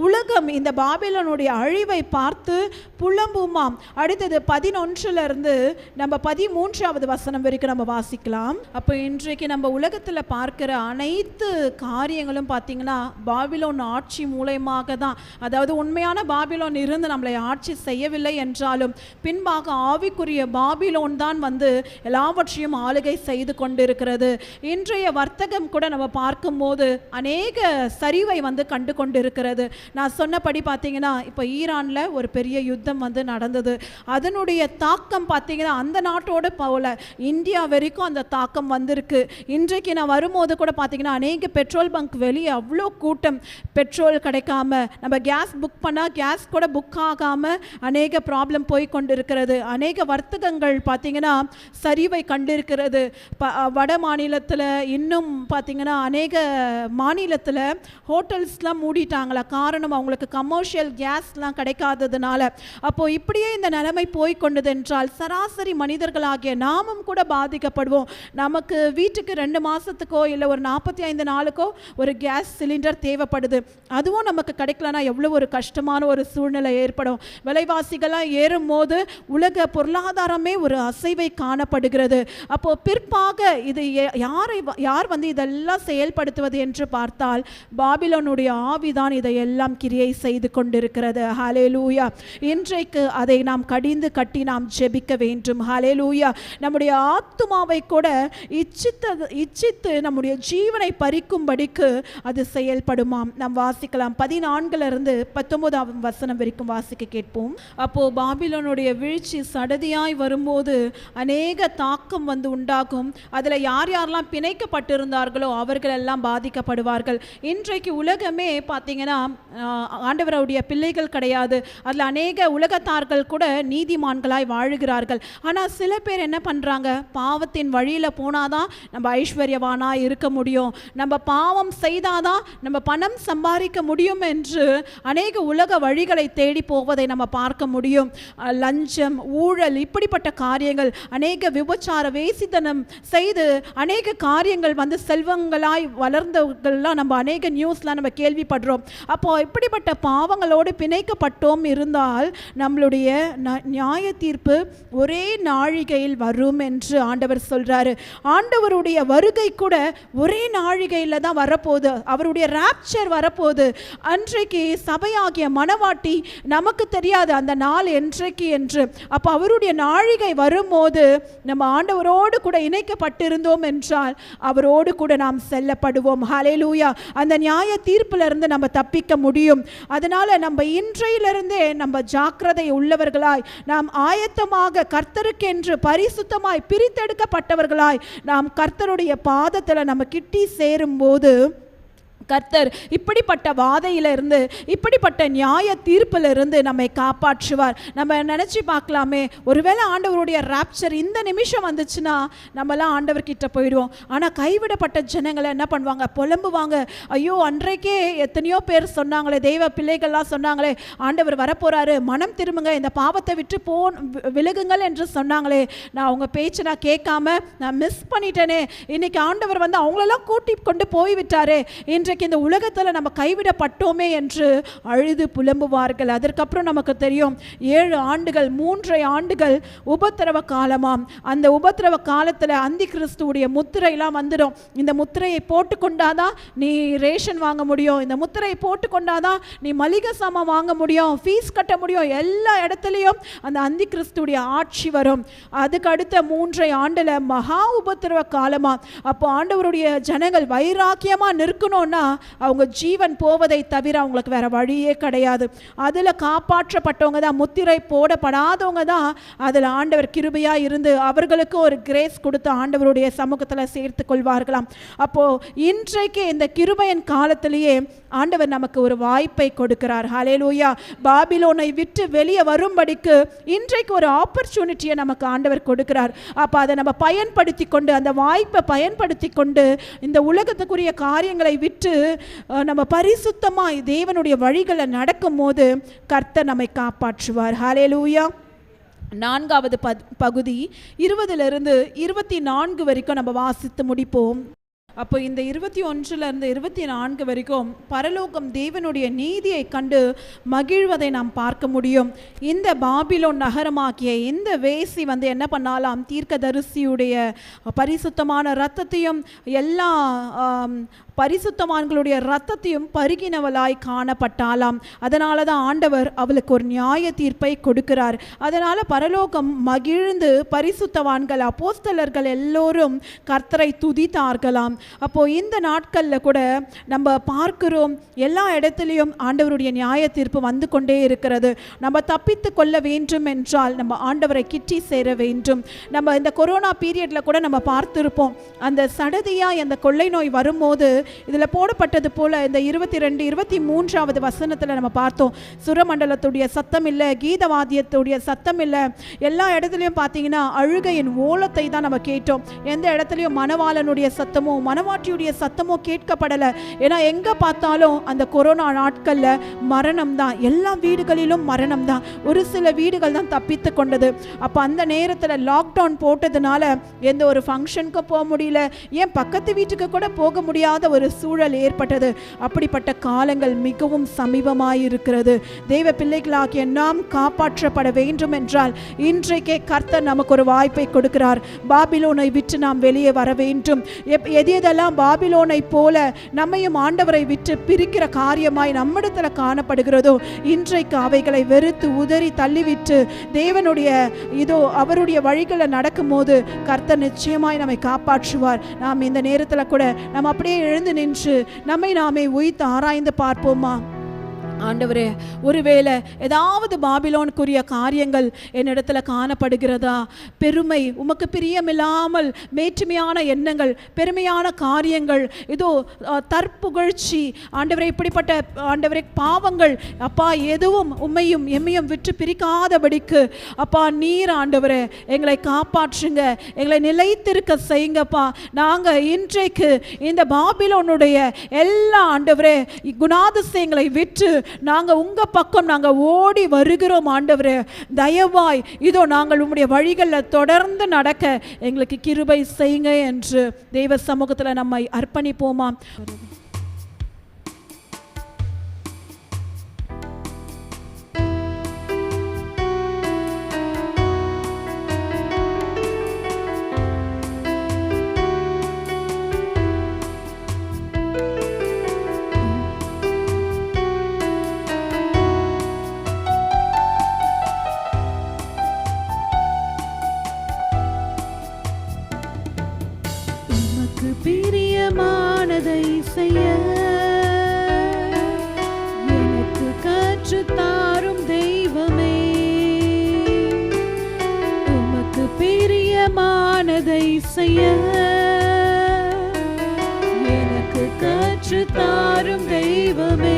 உலகம் இந்த பாபிலோனுடைய அழிவை பார்த்து புலம்புமாம். அடுத்தது 11 நம்ம 13வது வசனம் வரைக்கும் நம்ம வாசிக்கலாம். அப்போ இன்றைக்கு நம்ம உலகத்தில் பார்க்கிற அனைத்து காரியங்களும் பார்த்தீங்கன்னா பாபிலோன் ஆட்சி மூலமாக தான். அதாவது உண்மையான பாபிலோன் இருந்து நம்மளை ஆட்சி செய்யவில்லை என்றாலும் பின்பாக ஆவிக்குரிய பாபிலோன் தான் எல்லாவற்றையும் ஆளுகை செய்து கொண்டிருக்கிறது. இன்றைய வர்த்தகம் கூட நம்ம பார்க்கும்போது வரும்போது அநேக சரிவை வந்து கண்டு கொண்டு இருக்கிறது. நான் சொன்னபடி பார்த்தீங்கன்னா இப்போ ஈரானில் ஒரு பெரிய யுத்தம் வந்து நடந்தது. அதனுடைய தாக்கம் பார்த்தீங்கன்னா அந்த நாட்டோடு போல இந்தியா வரைக்கும் அந்த தாக்கம் வந்திருக்கு. இன்றைக்கு நான் வரும்போது கூட பார்த்தீங்கன்னா அநேக பெட்ரோல் பங்க் வெளியே அவ்வளோ கூட்டம், பெட்ரோல் கிடைக்காம, நம்ம கேஸ் புக் பண்ணால் கேஸ் கூட புக் ஆகாமல் அநேக ப்ராப்ளம் போய் கொண்டு இருக்கிறது. அநேக வர்த்தகங்கள் பார்த்தீங்கன்னா சரிவை கண்டிருக்கிறது. வட மாநிலத்தில் இன்னும் பார்த்தீங்கன்னா அநேக மாநிலத்தில் ஹோட்டல்ஸ்லாம் மூடிட்டாங்களா, காரணம் அவங்களுக்கு கமர்ஷியல் கேஸ்லாம் கிடைக்காததுனால. அப்போது இப்படியே இந்த நிலைமை போய்கொண்டது என்றால் சராசரி மனிதர்களாகிய நாமும் கூட பாதிக்கப்படுவோம். நமக்கு வீட்டுக்கு 2 மாதத்துக்கோ இல்லை ஒரு 45 நாளுக்கோ ஒரு கேஸ் சிலிண்டர் தேவைப்படுது. அதுவும் நமக்கு கிடைக்கலனா எவ்வளோ ஒரு கஷ்டமான ஒரு சூழ்நிலை ஏற்படும். விலைவாசிகளாக ஏறும்போது உலக பொருளாதாரமே ஒரு அசைவை காணப்படுகிறது. அப்போது பிற்பாக இது யார் வந்து இதெல்லாம் செயல்படுத்துவது என்று பார்த்தால் பாபிலோனுடைய ஆவிதான் இதையெல்லாம் கிரியை செய்து கொண்டிருக்கிறது. ஹல்லேலூயா. இன்றைக்கு அதை நாம் கடிந்து கட்டி நாம் ஜெபிக்க வேண்டும். ஹல்லேலூயா. நம்முடைய ஆத்துமாவை கூட இச்சித்து நம்முடைய ஜீவனை பறிக்கும்படிக்கு அது செயல்படுமாம். நாம் வாசிக்கலாம். 14 19 வசனம் வரைக்கும் வாசிக்க கேட்போம். அப்போ பாபிலோனுடைய வீழ்ச்சி சடதியாய் வரும்போது அநேக தாக்கம் வந்து உண்டாகும். அதில் யார் யாரெல்லாம் பிணைக்கப்பட்டிருந்தார்களோ அவர்கள் எல்லாம் பாதிக்கப்படுவார்கள். இன்றைக்கு உலகமே பார்த்தீங்கன்னா ஆண்டவருடைய பிள்ளைகள் கிடையாது. அதில் அநேக உலகத்தார்கள் கூட நீதிமான்களாய் வாழுகிறார்கள். ஆனால் சில பேர் என்ன பண்ணுறாங்க, பாவத்தின் வழியில் போனாதான் நம்ம ஐஸ்வர்யவானாக இருக்க முடியும், நம்ம பாவம் செய்தாதான் நம்ம பணம் சம்பாதிக்க முடியும் என்று அநேக உலக வழிகளை தேடி போவதை நம்ம பார்க்க முடியும். லஞ்சம், ஊழல், இப்படிப்பட்ட காரியங்கள், அநேக விபச்சார வேசித்தனம் செய்து அநேக காரியங்கள் வந்து செல்வங்களாய் வளர்ந்தவர்கள்லாம் நம்ம அநேக நியூஸ்லாம் நம்ம கேள்விப்படுறோம். அப்போ இப்படிப்பட்ட பாவங்களோடு பிணைக்கப்பட்டோம் இருந்தால் நம்மளுடைய நியாய தீர்ப்பு ஒரே நாழிகையில் வரும் என்று ஆண்டவர் சொல்றாரு. ஆண்டவருடைய வருகை கூட ஒரே நாழிகையில் தான் வரப்போகுது. அவருடைய ராப்சர் வரப்போகுது. அன்றைக்கு சபையாகிய மணவாட்டி நமக்கு தெரியாது அந்த நாள் என்றைக்கு என்று. அப்போ அவருடைய நாழிகை வரும்போது நம்ம ஆண்டவரோடு கூட இணைக்கப்பட்டிருந்தோம் என்றால் அவரோடு கூட நாம் செல்லப்படுவோம். ஹல்லேலூயா. அந்த நியாய தீர்ப்பிலிருந்து நம்ம தப்பிக்க முடியும். அதனால நம்ம இன்றையிலிருந்தே நம்ம ஜாக்கிரதை உள்ளவர்களாய், நாம் ஆயத்தமாக கர்த்தருக்கென்று பரிசுத்தமாய் பிரித்தெடுக்கப்பட்டவர்களாய் நாம் கர்த்தருடைய பாதத்தில் நம்ம கிட்டி சேரும்போது கர்த்தர் இப்படிப்பட்ட வாதையிலிருந்து, இப்படிப்பட்ட நியாய தீர்ப்பிலிருந்து நம்மை காப்பாற்றுவார். நம்ம நினச்சி பார்க்கலாமே, ஒருவேளை ஆண்டவருடைய ராப்சர் இந்த நிமிஷம் வந்துச்சுன்னா நம்மலாம் ஆண்டவர்கிட்ட போயிடுவோம். ஆனால் கைவிடப்பட்ட ஜனங்களை என்ன பண்ணுவாங்க, புலம்புவாங்க. ஐயோ, அன்றைக்கே எத்தனையோ பேர் சொன்னாங்களே, தெய்வ பிள்ளைகள்லாம் சொன்னாங்களே, ஆண்டவர் வரப்போறாரு, மனம் திரும்புங்க, இந்த பாவத்தை விட்டு விலகுங்கள் என்று சொன்னாங்களே, நான் அவங்க பேச்சு நான் கேட்காம நான் மிஸ் பண்ணிட்டேனே, இன்னைக்கு ஆண்டவர் வந்து அவங்களெல்லாம் கூட்டி கொண்டு போய்விட்டாரே, இன்றைக்கு இந்த உலகத்தில் நம்ம கைவிடப்பட்டோமே என்று அழுது புலம்புவார்கள். அதற்கப்புறம் நமக்கு தெரியும் 7 ஆண்டுகள் 3 ஆண்டுகள் உபத்திரவ காலமாம். அந்த உபத்திரவ காலத்தில் அந்தி கிறிஸ்துவுடைய முத்திரையெல்லாம் வந்துடும். இந்த முத்திரையை போட்டுக்கொண்டாதான் நீ ரேஷன் வாங்க முடியும், இந்த முத்திரையை போட்டுக்கொண்டாதான் நீ மளிகை சாமான் வாங்க முடியும், ஃபீஸ் கட்ட முடியும், எல்லா இடத்துலையும் அந்த அந்தி கிறிஸ்துவுடைய ஆட்சி வரும். அதுக்கு அடுத்த 3 ஆண்டுல மகா உபத்திரவ காலமா. அப்போ ஆண்டவருடைய ஜனங்கள் வைராக்கியமாக நிற்கணும்னா அவங்க ஜீவன் போவதை தவிர அவங்களுக்கு வேற வழியே கிடையாது. அதில் காப்பாற்றப்பட்டவங்க தான், முத்திரை போடப்படாதவங்க தான் அதில் ஆண்டவர் கிருபையா இருந்து அவர்களுக்கு ஒரு கிரேஸ் கொடுத்து ஆண்டவருடைய சமூகத்தில் சேர்த்து கொள்வார்களாம். அப்போ இன்றைக்கு இந்த கிருபையின் காலத்திலேயே ஆண்டவர் நமக்கு ஒரு வாய்ப்பை கொடுக்கிறார். ஹல்லேலூயா. பாபிலோனை விட்டு வெளியே வரும்படிக்கு இன்றைக்கு ஒரு ஆப்பர்ச்சுனிட்டியை நமக்கு ஆண்டவர் கொடுக்கிறார். அப்போ அதை நம்ம பயன்படுத்தி கொண்டு, அந்த வாய்ப்பை பயன்படுத்தி கொண்டு இந்த உலகத்துக்குரிய காரியங்களை விட்டு நம்ம பரிசுத்தமாய் தேவனுடைய வழிகளை நடக்கும் போது கர்த்தர் நம்மை காப்பாற்றுவார். ஹல்லேலூயா. 4வது பகுதி 20 24 வரைக்கும் நம்ம வாசித்து முடிப்போம். அப்போ இந்த 21 24 வரைக்கும் பரலோகம் தேவனுடைய நீதியை கண்டு மகிழ்வதை நாம் பார்க்க முடியும். இந்த பாபிலோன் நகரமாக்கிய இந்த வேசி வந்து என்ன பண்ணாலாம், தீர்க்கதரிசியுடைய பரிசுத்தமான இரத்தத்தையும் எல்லா பரிசுத்தவான்களுடைய இரத்தத்தையும் பருகினவளாய் காணப்பட்டாலாம். அதனால தான் ஆண்டவர் அவளுக்கு ஒரு நியாய தீர்ப்பை கொடுக்கிறார். அதனால் பரலோகம் மகிழ்ந்து பரிசுத்தவான்கள் அப்போஸ்தலர்கள் எல்லோரும் கர்த்தரை துதித்தார்களாம். அப்போ இந்த நாட்களில் கூட நம்ம பார்க்கிறோம், எல்லா இடத்துலையும் ஆண்டவருடைய நியாய தீர்ப்பு வந்து கொண்டே இருக்கிறது. நம்ம தப்பித்து கொள்ள வேண்டும் என்றால் நம்ம ஆண்டவரை கிட்டி சேர வேண்டும். நம்ம இந்த கொரோனா பீரியட்ல கூட நம்ம பார்த்திருப்போம், அந்த சடதியாய் அந்த கொள்ளை நோய் வரும்போது இதில் போடப்பட்டது போல இந்த 22, 23வது வசனத்தில் நம்ம பார்த்தோம், சுரமண்டலத்துடைய சத்தம் இல்லை, கீதவாத்தியத்துடைய சத்தம் இல்லை, எல்லா இடத்துலையும் பார்த்தீங்கன்னா அழுகையின் ஓலத்தை தான் நம்ம கேட்டோம். எந்த இடத்துலையும் மணவாளனுடைய சத்தமோ மணவாட்டியுடைய சத்தமோ கேட்கப்படலை. ஏன்னா எங்கே பார்த்தாலும் அந்த கொரோனா நாட்களில் மரணம் தான், எல்லா வீடுகளிலும் மரணம் தான். ஒரு சில வீடுகள் தான் தப்பித்து கொண்டது. அப்போ அந்த நேரத்தில் லாக்டவுன் போட்டதுனால எந்த ஒரு ஃபங்க்ஷனுக்கு போக முடியல, ஏன் பக்கத்து வீட்டுக்கு கூட போக முடியாத ஒரு சூழல் ஏற்பட்டது. அப்படிப்பட்ட காலங்கள் மிகவும் சமீபமாயிருக்கிறது. தெய்வ பிள்ளைகளாகிய நாம் காப்பாற்றப்பட வேண்டும் என்றால் இன்றைக்கே கர்த்தர் நமக்கு ஒரு வாய்ப்பை கொடுக்கிறார். பாபிலோனை விட்டு நாம் வெளியே வர வேண்டும். எதெல்லாம் பாபிலோனை போல நம்மையும் ஆண்டவரை விட்டு பிரிக்கிற காரியமாய் நம்மிடத்தில் காணப்படுகிறதோ இன்றைக்கு அவைகளை வெறுத்து உதறி தள்ளிவிட்டு தேவனுடைய அவருடைய வழிகளை நடக்கும் போது கர்த்தர் நிச்சயமாய் நம்மை காப்பாற்றுவார். நாம் இந்த நேரத்தில் கூட நம்ம அப்படியே எழுந்து நின்று நம்மை நாமே உய்த்து ஆராய்ந்து பார்ப்போமா? ஆண்டவரே, ஒருவேளை ஏதாவது பாபிலோனுக்குரிய காரியங்கள் என்னிடத்துல காணப்படுகிறதா? பெருமை, உமக்கு பிரியமில்லாமல் மேற்றுமையான எண்ணங்கள், பெருமையான காரியங்கள், இதோ தற்புகழ்ச்சி, ஆண்டவரே இப்படிப்பட்ட ஆண்டவரே பாவங்கள் அப்பா எதுவும் உம்மையும் எம்மையும் விட்டு பிரிக்காதபடிக்கு அப்பா நீர் ஆண்டவரே எங்களை காப்பாற்றுங்க, எங்களை நிலைத்திருக்க செய்யுங்கப்பா. நாங்கள் இன்றைக்கு இந்த பாபிலோனுடைய எல்லா ஆண்டவரே குணாதிசயங்களை விட்டு நாங்கள் உங்க பக்கம் நாங்கள் ஓடி வருகிறோம் ஆண்டவரே. தயவாய் இதோ நாங்கள் உம்முடைய வழிகளில் தொடர்ந்து நடக்க எங்களுக்கு கிருபை செய்யுங்க என்று தெய்வ சமூகத்தில் நம்மை அர்ப்பணிப்போமா? பிரியமானதை செய்ய எனக்கு கற்றுத்தாரும் தெய்வமே, உமக்கு பிரியமானதை செய்ய எனக்கு கற்றுத்தாரும் தெய்வமே.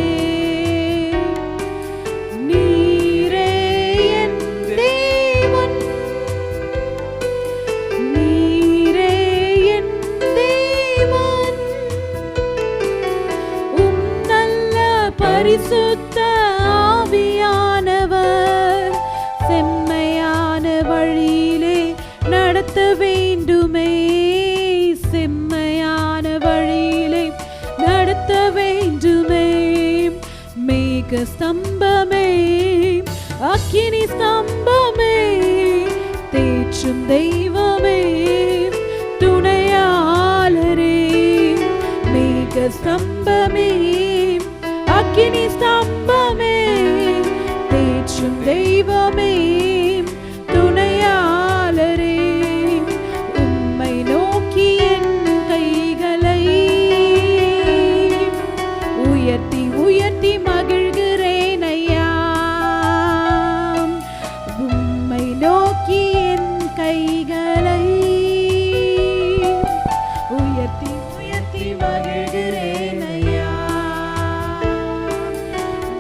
பரிசுத்த ஆவியானவர் செம்மையான வழியிலே நடத்த வேண்டுமே, செம்மையான வழியிலே நடத்த வேண்டுமே. மேக ஸ்தம்பமே, அக்கினி ஸ்தம்பமே, தேற்றும் தெய்வமே, துணையாளரே. மேக ஸ்தம்பமே, அக்கினி ஸ்தம்பமே, தேற்றும் தெய்வமே, துணையாளரே. உம்மை நோக்கி என் கைகளை உயர்த்தி உயர்த்தி மகிழ்கிறேன் ஐயா. உம்மை நோக்கி என் கைகளை உயர்த்தி உயர்த்தி மகிழ்கிறேன் ஐயா.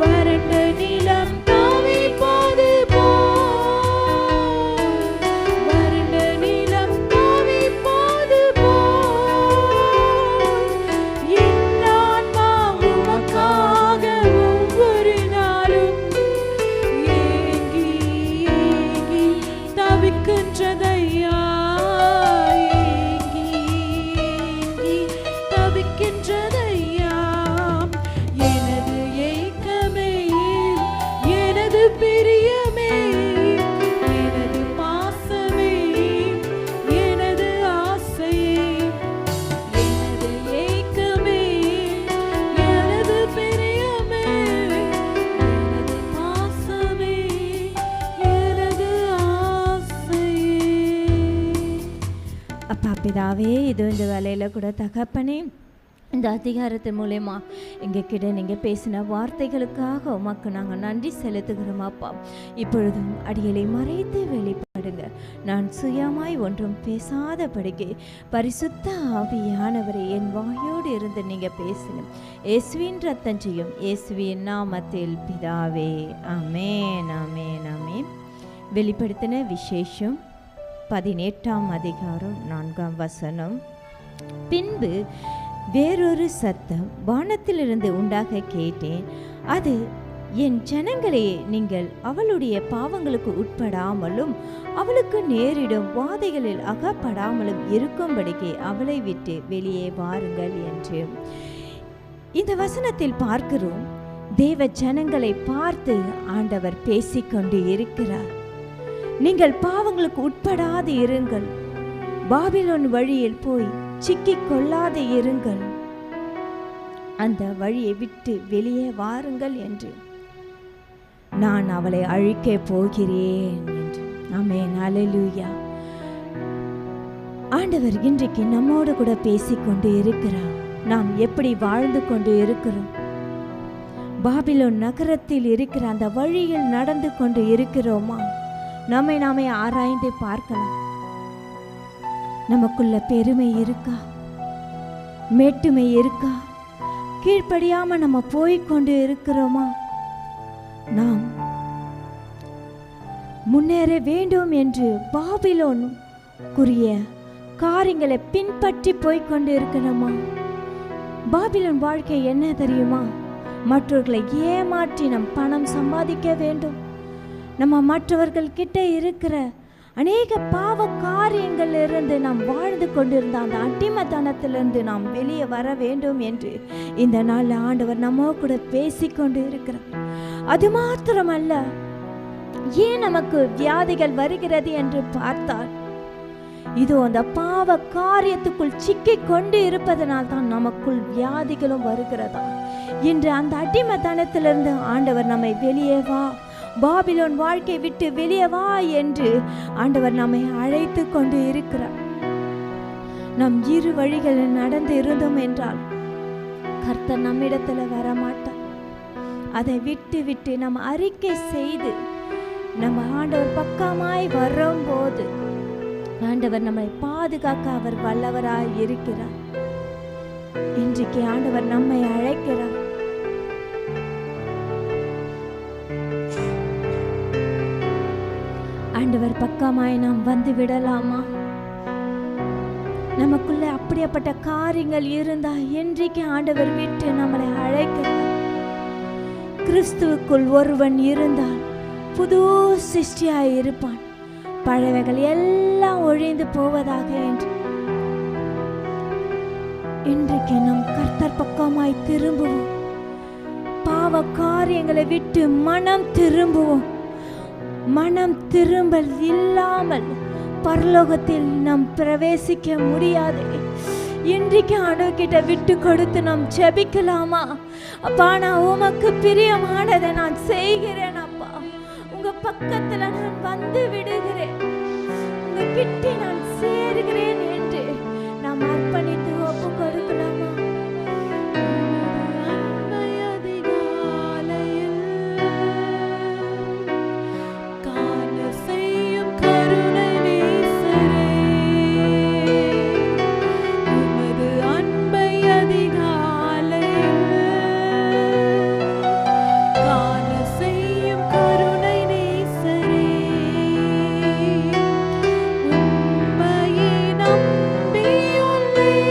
வறண்ட நிலம் தவிப்பது போல் பிதாவே, இது இந்த வேலையில் கூட தகப்பனே, இந்த அதிகாரத்தின் மூலமா எங்ககிட்ட நீங்கள் பேசின வார்த்தைகளுக்காக உமக்கு நாங்கள் நன்றி செலுத்துகிறோம் அப்பா. இப்பொழுதும் அடிகளை மறைத்து வெளிப்படுங்க. நான் சுயமாய் ஒன்றும் பேசாதபடிக்கு பரிசுத்த ஆவியானவரை என் வாயோடு இருந்து நீங்கள் பேசணும். இயேசுவின் ரத்தம் செய்யும் இயேசுவின் நாமத்தில் பிதாவே, ஆமென், ஆமென், ஆமென். வெளிப்படுத்தின விசேஷம் 18ஆம் அதிகாரம் 4ஆம் வசனம். பின்பு வேறொரு சத்தம் வானத்திலிருந்து உண்டாக கேட்டேன். அது, என் ஜனங்களே, நீங்கள் அவளுடைய பாவங்களுக்கு உட்படாமலும் அவளுக்கு நேரிடும் வாதைகளில் அகப்படாமலும் இருக்கும்படிக்கு அவளை விட்டு வெளியே வாருங்கள் என்று. இந்த வசனத்தில் பார்க்கிறோம், தேவ ஜனங்களை பார்த்து ஆண்டவர் பேசிக்கொண்டு இருக்கிறார். நீங்கள் பாவங்களுக்கு உட்படாது இருங்கள், பாபிலோன் வழியில் போய் சிக்கிக் கொள்ளாது இருங்கள், அந்த வழியை விட்டு வெளியே வாருங்கள் என்று. நான் அவளை அழிக்க போகிறேன் என்று. ஆமென், அல்லேலூயா. ஆண்டவர் இன்றைக்கு நம்மோடு கூட பேசிக்கொண்டு இருக்கிறார். நாம் எப்படி வாழ்ந்து கொண்டு இருக்கிறோம்? பாபிலோன் நகரத்தில் இருக்கிற அந்த வழியில் நடந்து கொண்டு இருக்கிறோமா? நம்மை நாமே ஆராய்ந்து பார்க்கலாம். நமக்குள்ள பெருமை இருக்கா? மேட்டுமை இருக்கா? கீழ்ப்படியாம நம்ம போய்கொண்டு இருக்கிறோமா? நாம் முன்னேற வேண்டும் என்று பாபிலோனுக்குரிய காரியங்களை பின்பற்றி போய்கொண்டு இருக்கிறோமா? பாபிலோன் வாழ்க்கை என்ன தெரியுமா? மற்றவர்களை ஏமாற்றி நம் பணம் சம்பாதிக்க வேண்டும். நம்ம மற்றவர்கள் கிட்ட இருக்கிற அநேக பாவ காரியங்கள் இருந்து நாம் வாழ்ந்து கொண்டிருந்த அந்த அடிமைத்தனத்திலிருந்து நாம் வெளியே வர வேண்டும் என்று இந்த நாள் ஆண்டவர் நம்ம கூட பேசிக்கொண்டு இருக்கிறார். அது மாத்திரமல்ல, ஏன் நமக்கு வியாதிகள் வருகிறது என்று பார்த்தால், இது அந்த பாவ காரியத்துக்குள் சிக்கி கொண்டு இருப்பதனால் தான் நமக்குள் வியாதிகளும் வருகிறதா. இன்று அந்த அடிமைத்தனத்திலிருந்து ஆண்டவர் நம்மை வெளியே வா, பாபிலோன் வாழ்க்கை விட்டு வெளியே வா என்று ஆண்டவர் நம்மை அழைத்து கொண்டு இருக்கிறார். நம் இரு வழிகளில் நடந்து இருந்தோம் என்றால் கர்த்தர் நம்மிடத்துல வரமாட்டார். அதை விட்டு விட்டு நம்ம அறிக்கை செய்து நம்ம ஆண்டவர் பக்கமாய் வரும்போது ஆண்டவர் நம்மை பாதுகாக்க அவர் வல்லவராய் இருக்கிறார். இன்றைக்கு ஆண்டவர் நம்மை அழைக்கிறார். ஆண்டவர் பக்கமாய் நாம் வந்து விடலாமா? நமக்குள்ள அப்படிப்பட்ட காரியங்கள் இருந்தா இன்றைக்கு ஆண்டவர் விட்டு நம்மளை அழைக்கிறார். கிறிஸ்துவுக்குள் ஒருவன் இருந்தால் புது சிருஷ்டியாய் இருப்பான், பழையவைகள் எல்லாம் ஒழிந்து போவதாக என்று. இன்றைக்கு நம் கர்த்தர் பக்கமாய் திரும்புவோம். பாவ காரியங்களை விட்டு மனம் திரும்புவோம். மனம் திரும்பல் இல்லாமல் பரலோகத்தில் நாம் பிரவேசிக்க முடியாது. இன்றைக்கு ஆண்டவர்கிட்ட விட்டு கொடுத்து நாம் ஜெபிக்கலாமா? அப்பா, நான் உமக்கு பிரியமானதை நான் செய்கிறேன் அப்பா, உங்க பக்கத்துல நான் வந்து விடுகிறேன், உங்க கிட்ட நான் சேருகிறேன் என்று நாம் அர்ப்பணித்து ஒப்பு கொடுக்கலாமா? உம்மையே நம்பியுள்ளேன்.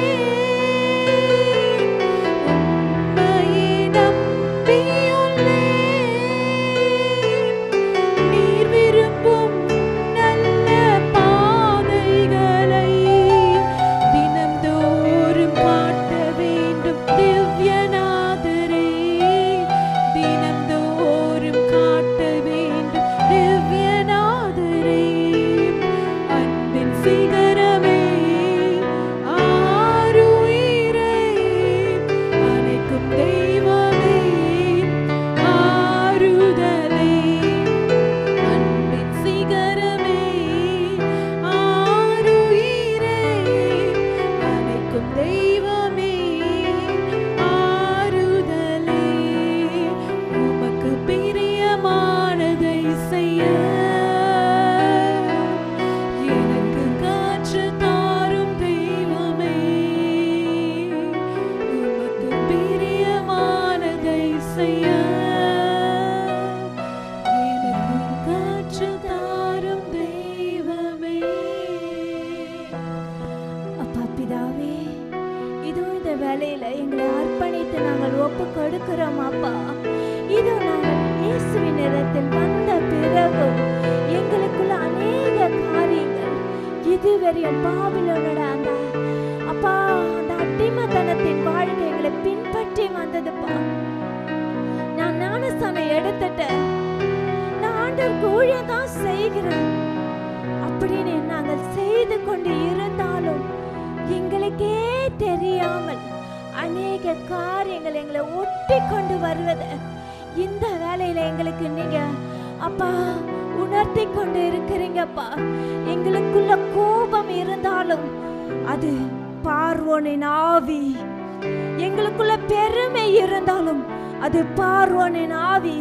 ஒப்பு கொடுக்கிறோம் அப்பா. இதோ நாங்கள் இயேசுவின் இடத்தில் வந்த பிறகு எங்களுக்குள்ள அநேக காரியங்கள் இதுவரையும் பாபிலோனோட அந்த அப்பா அந்த அடிமைத்தனத்தின் வாழ்க்கை எங்களை பின்பற்றி வந்ததுப்பா. நான் ஞானஸ்தானம் எடுத்துட்டேன், நான் ஆண்டவருக்கு ஊழியம் தான் செய்கிறேன் அப்படின்னு நாங்கள் செய்து கொண்டு இருந்தாலும் எங்களுக்கே தெரியாமல் அநேக காரியங்கள் எங்களை ஒட்டி கொண்டு வருவது இந்த வேலையில எங்களுக்கு நீங்க அப்பா உணர்த்தி கொண்டு இருக்கிறீங்கப்பா. எங்களுக்குள்ள கோபம் இருந்தாலும் அது பார்வோனின் ஆவி, எங்களுக்குள்ள பெருமை இருந்தாலும் அது பார்வோனின் ஆவி,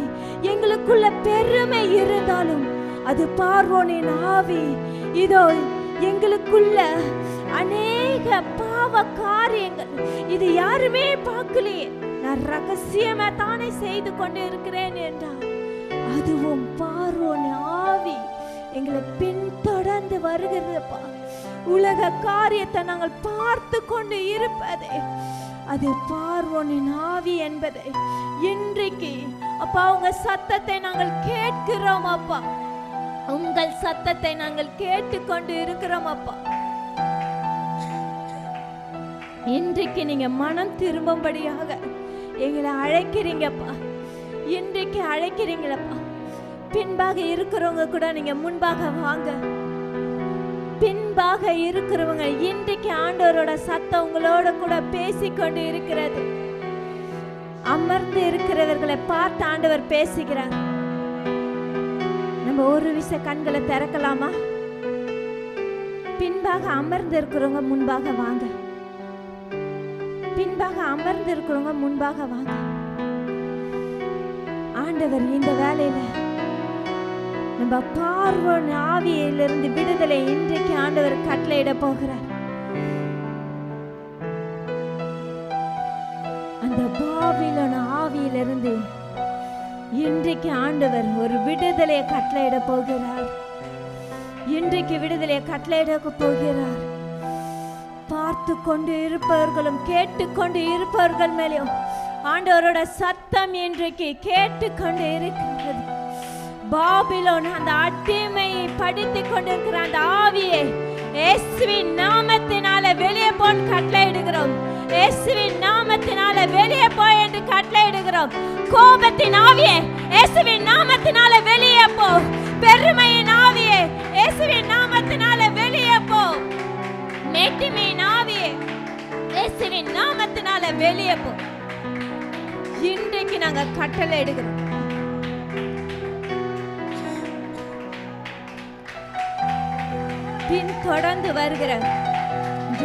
எங்களுக்குள்ள பெருமை இருந்தாலும் அது பார்வோனின் ஆவி. இதோ எங்களுக்குள்ள அநேக பாவ காரியங்கள் இது யாருமே பார்க்கலையே, நான் ரகசியமா தானே செய்து கொண்டு இருக்கிறேன் என்றால் அதுவும் பார்வோன் ஆவி எங்களை பின்தொடர்ந்து வருகிறதுப்பா. உலக காரியத்தை நாங்கள் பார்த்து கொண்டு இருப்பதே அது பார்வோனின் ஆவி என்பதை இன்றைக்கு அப்பா உங்க சத்தத்தை நாங்கள் கேட்கிறோம் அப்பா, உங்கள் சத்தத்தை நாங்கள் கேட்டுக்கொண்டு இருக்கிறோம் அப்பா. இன்றைக்கு நீங்க மனம் திரும்பும்படியாக எங்களை அழைக்கிறீங்கப்பா, இன்றைக்கு அழைக்கிறீங்களப்பா. பின்பாக இருக்கிறவங்க கூட நீங்க முன்பாக வாங்க, பின்பாக இருக்கிறவங்க இன்றைக்கு ஆண்டவரோட சத்தம் உங்களோட கூட பேசிக்கொண்டு இருக்கிறது. அமர்ந்து இருக்கிறவர்களை பார்த்து ஆண்டவர் பேசுகிறார். நம்ம ஒரு விஷய கண்களை திறக்கலாமா? பின்பாக அமர்ந்து இருக்கிறவங்க முன்பாக வாங்க, பின்பாக அமர்ந்து இருக்கிறவங்க முன்பாக வாங்க. ஆண்டவர் இந்த வேலையில நம்ம பார்வோன் ஆவியிலிருந்து விடுதலை இன்றைக்கு ஆண்டவர் கட்டளையிட போகிறார். அந்த பாபிலோன் ஆவியிலிருந்து இன்றைக்கு ஆண்டவர் ஒரு விடுதலையை கட்டளையிட போகிறார். இன்றைக்கு விடுதலையை கட்டளையிட போகிறார். பார்த்து கொண்டு இருப்பவர்களும் கேட்டுக்கொண்டு இருப்பவர்கள் மேலும் ஆண்டவரோட சத்தம் இன்றைக்கு கேட்டுக்கொண்டு இருக்கின்றது. பாபிலோன் அந்த அடிமையை படித்து கொண்டிருக்கிற அந்த ஆவியை இயேசுவின் நாமத்தினால வெளியே போன்னு கட்டளையிடுகிறோம். இயேசுவின் நாமத்தினால வெளியே போய் என்று கட்டளையிடுகிறோம். கோபத்தின் ஆவியே இயேசுவின் நாமத்தினால வெளியே போ. பெருமையின் ஆவியே இயேசுவின் நாமத்தினால வெளியே போ. மேட்டிமையின் ஆவியே இயேசுவின் நாமத்தினால வெளியே போ. இன்றைக்கு நாங்க கட்டளையிடுகிறோம். பின் தொடர்ந்து வருகிற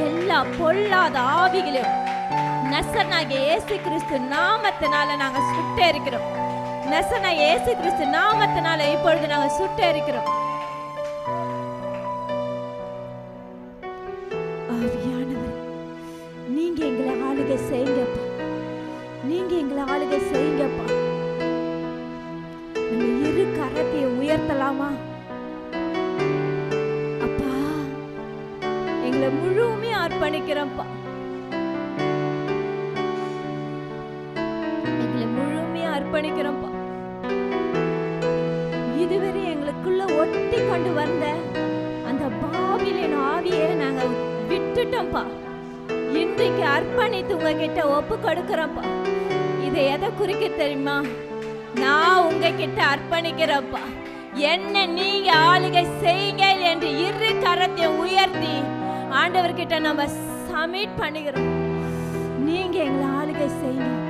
எல்லா பொல்லாத ஆவிகளையும் நசனாகிய இயேசு கிறிஸ்து நாமத்தினால நாங்க சுட்டே இருக்கிறோம். நசனாகிய இயேசு கிறிஸ்து நாமத்தினால இப்பொழுது நாங்க சுட்டே இருக்கிறோம். ஆவியானவர் நீங்க எங்களை ஆளுகை செய்யுங்கப்பா, நீங்க எங்களை ஆளுகை செய்யுங்கப்பா. நம்ம இரு கரத்தை உயர்த்தலாமா? அப்பா எங்களை முழுமையா அர்ப்பணிக்கிறோம்ப்பா, எங்களை முழுமையா அர்ப்பணிக்கிறோம்ப்பா. இதுவரை எங்களுக்குள்ள ஒட்டி கொண்டு வந்த அந்த பாபிலோன் ஆவியை நாங்க விட்டுட்டோம்ப்பா. இன்றைக்கு அர்ப்பணித்து உங்ககிட்ட ஒப்பு கொடுக்கிறோம்ப்பா. இதை எதை குறிக்க தெரியுமா? நான் உங்ககிட்ட அர்ப்பணிக்கிறப்பா, என்ன நீங்க ஆளுகை செய்யுங்க என்று இரு கரத்தை உயர்த்தி ஆண்டவர்கிட்ட நம்ம சப்மிட் பண்ணுகிறோம். நீங்க எங்களை ஆளுகை செய்யணும்.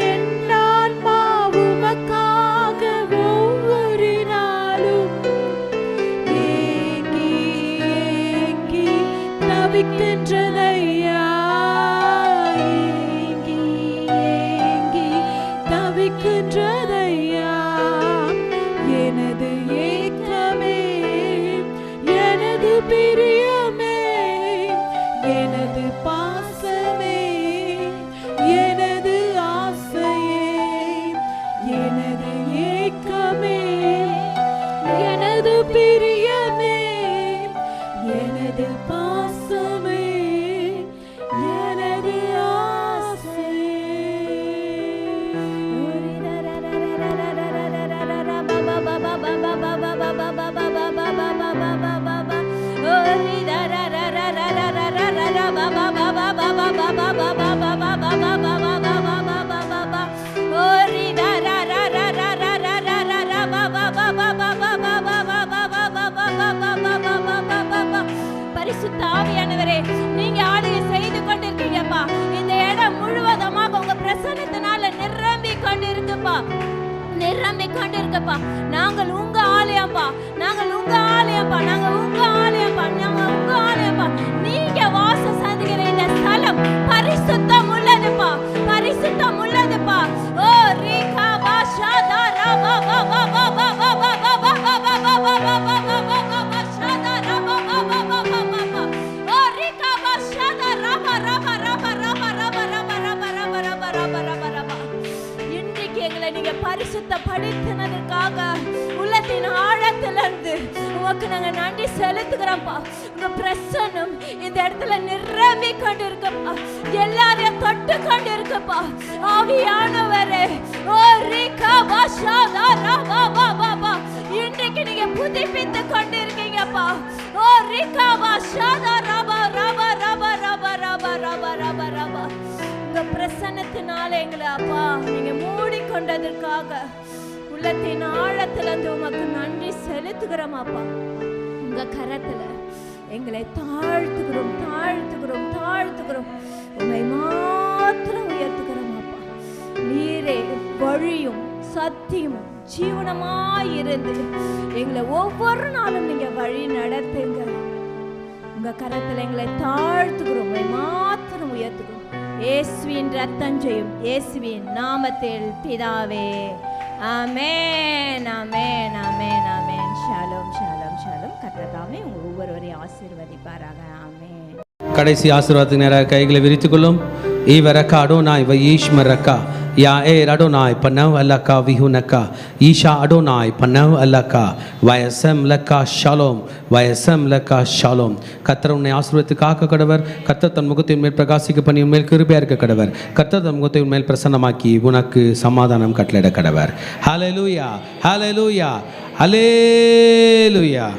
என் ஆன்மா உமக்காக ஒவ்வொரு நாளும் எனது பாசமே, எனது ஆசையே, எனது ஏக்கமே, எனது பிரியமே, எனது பாசமே, எனது பரிசுத்த ஆவியானவரே, நீங்க ஆளுகை செய்து கொண்டிருக்கீங்கப்பா. இந்த இடம் முழுவதுமாக உங்க பிரசன்னத்தினால நிரம்பி கொண்டிருக்குப்பா, நிரம்பி கொண்டிருக்கப்பா. நாங்கள் உங்க ஆலயம்பா, நாங்கள் உங்க ஆலயம்பா, நாங்க உங்க ஆலயம்பா, நாங்க உங்க ஆலயம்பா. நீங்க வாசம் செய்கிற இந்த ஸ்தலம் பரிசுத்தம் உள்ளதுப்பா, பரிசுத்தம் உள்ளதுப்பா. ஓ ரீகா பாஷா தாரா பா பா பா பா பா பா பா பா பா பா பா பா பா பா பா பா பாஷா தாரா பா பா பா பா பா பா பா. ஓ ரீகா பாஷா தாரா பா ரா பா ரா பா ரா பா ரா பா ரா பா ரா பா ரா பா ரா பா ரா பா ரா பா ரா பா. இன்றைக்கு எங்களை நீங்க பரிசுத்தப்படுத்தினதற்காக உள்ளத்தின் ஆழத்திலிருந்து உமக்கு நாங்க நன்றி செலுத்துகிறோம்ப்பா. உங்க பிரசன்னம் இந்த இடத்துல நிரம்பி கொண்டு இருக்கப்பா, எல்லாரையும் தொட்டு கொண்டு இருக்கப்பா. ஆவியானவரே, ஓ ரீகா பாஷா தாரா பா பா பா பா, இன்றைக்கு நீங்க புதுப்பித்து கொண்டு இருக்கீங்கப்பா. ஓ ரீகா பாஷா தாரா பா ரா பா ரா பா ரா பா ரா பா ரா பா ரா பா ரா பா. உங்க பிரசன்னத்தினால எங்களை அப்பா நீங்க மூடிக்கொண்டதற்காக உள்ளத்தின் ஆழத்திலிருந்து உமக்கு நன்றி செலுத்துகிறோம் அப்பா. உங்க கரத்துல எங்களை தாழ்த்துகிறோம், தாழ்த்துகிறோம், தாழ்த்துகிறோம். உங்களை மாத்திரம் உயர்த்துகிறோம் அப்பா. நீரே வழியும் சத்தியமும் ஜீவனமாயிருந்து எங்களை ஒவ்வொரு நாளும் நீங்க வழி நடத்துங்க. உங்க கரத்துல எங்களை தாழ்த்துகிறோம், உங்களை மாத்திரம் உயர்த்துகிறோம். இயேசுவின் ரத்தம் ஜெயம், இயேசுவின் நாமத்தில் பிதாவே, ஆமென், ஆமென், ஆமென், ஆமென். ஷாலோம், ஷாலோம், ஷாலோம். கர்த்தர் தாமே உங்க ஒவ்வொருவரையும் ஆசீர்வதிப்பாராக. ஆமென். கடைசி ஆசீர்வாதத்துக்கு நேராக கைகளை விரித்துக்கொள்ளும். ஈவரக்கா அடோனாய் வயீஷ்மரக்கா யா ஏ அடோனாய் பனவ் அல்லக்கா விஹுனக்கா ஈஷா அடோனாய் பனவ் அல்லக்கா வயசம் லக்கா ஷாலோம், வயசம் லக்கா ஷாலோம். கர்த்தர் உன்னை ஆசீர்வதித்து காக்க கடவர். கர்த்தர் தன் முகத்தை மேல் பிரகாசிக்க பண்ணி உன்மேல் கிருபையா இருக்க கடவர். கர்த்தர் தன் முகத்தை உன்மேல் பிரசன்னமாக்கி உனக்கு சமாதானம் கட்டளையிட கடவர். ஹல்லேலூயா, ஹல்லேலூயா, ஹல்லேலூயா.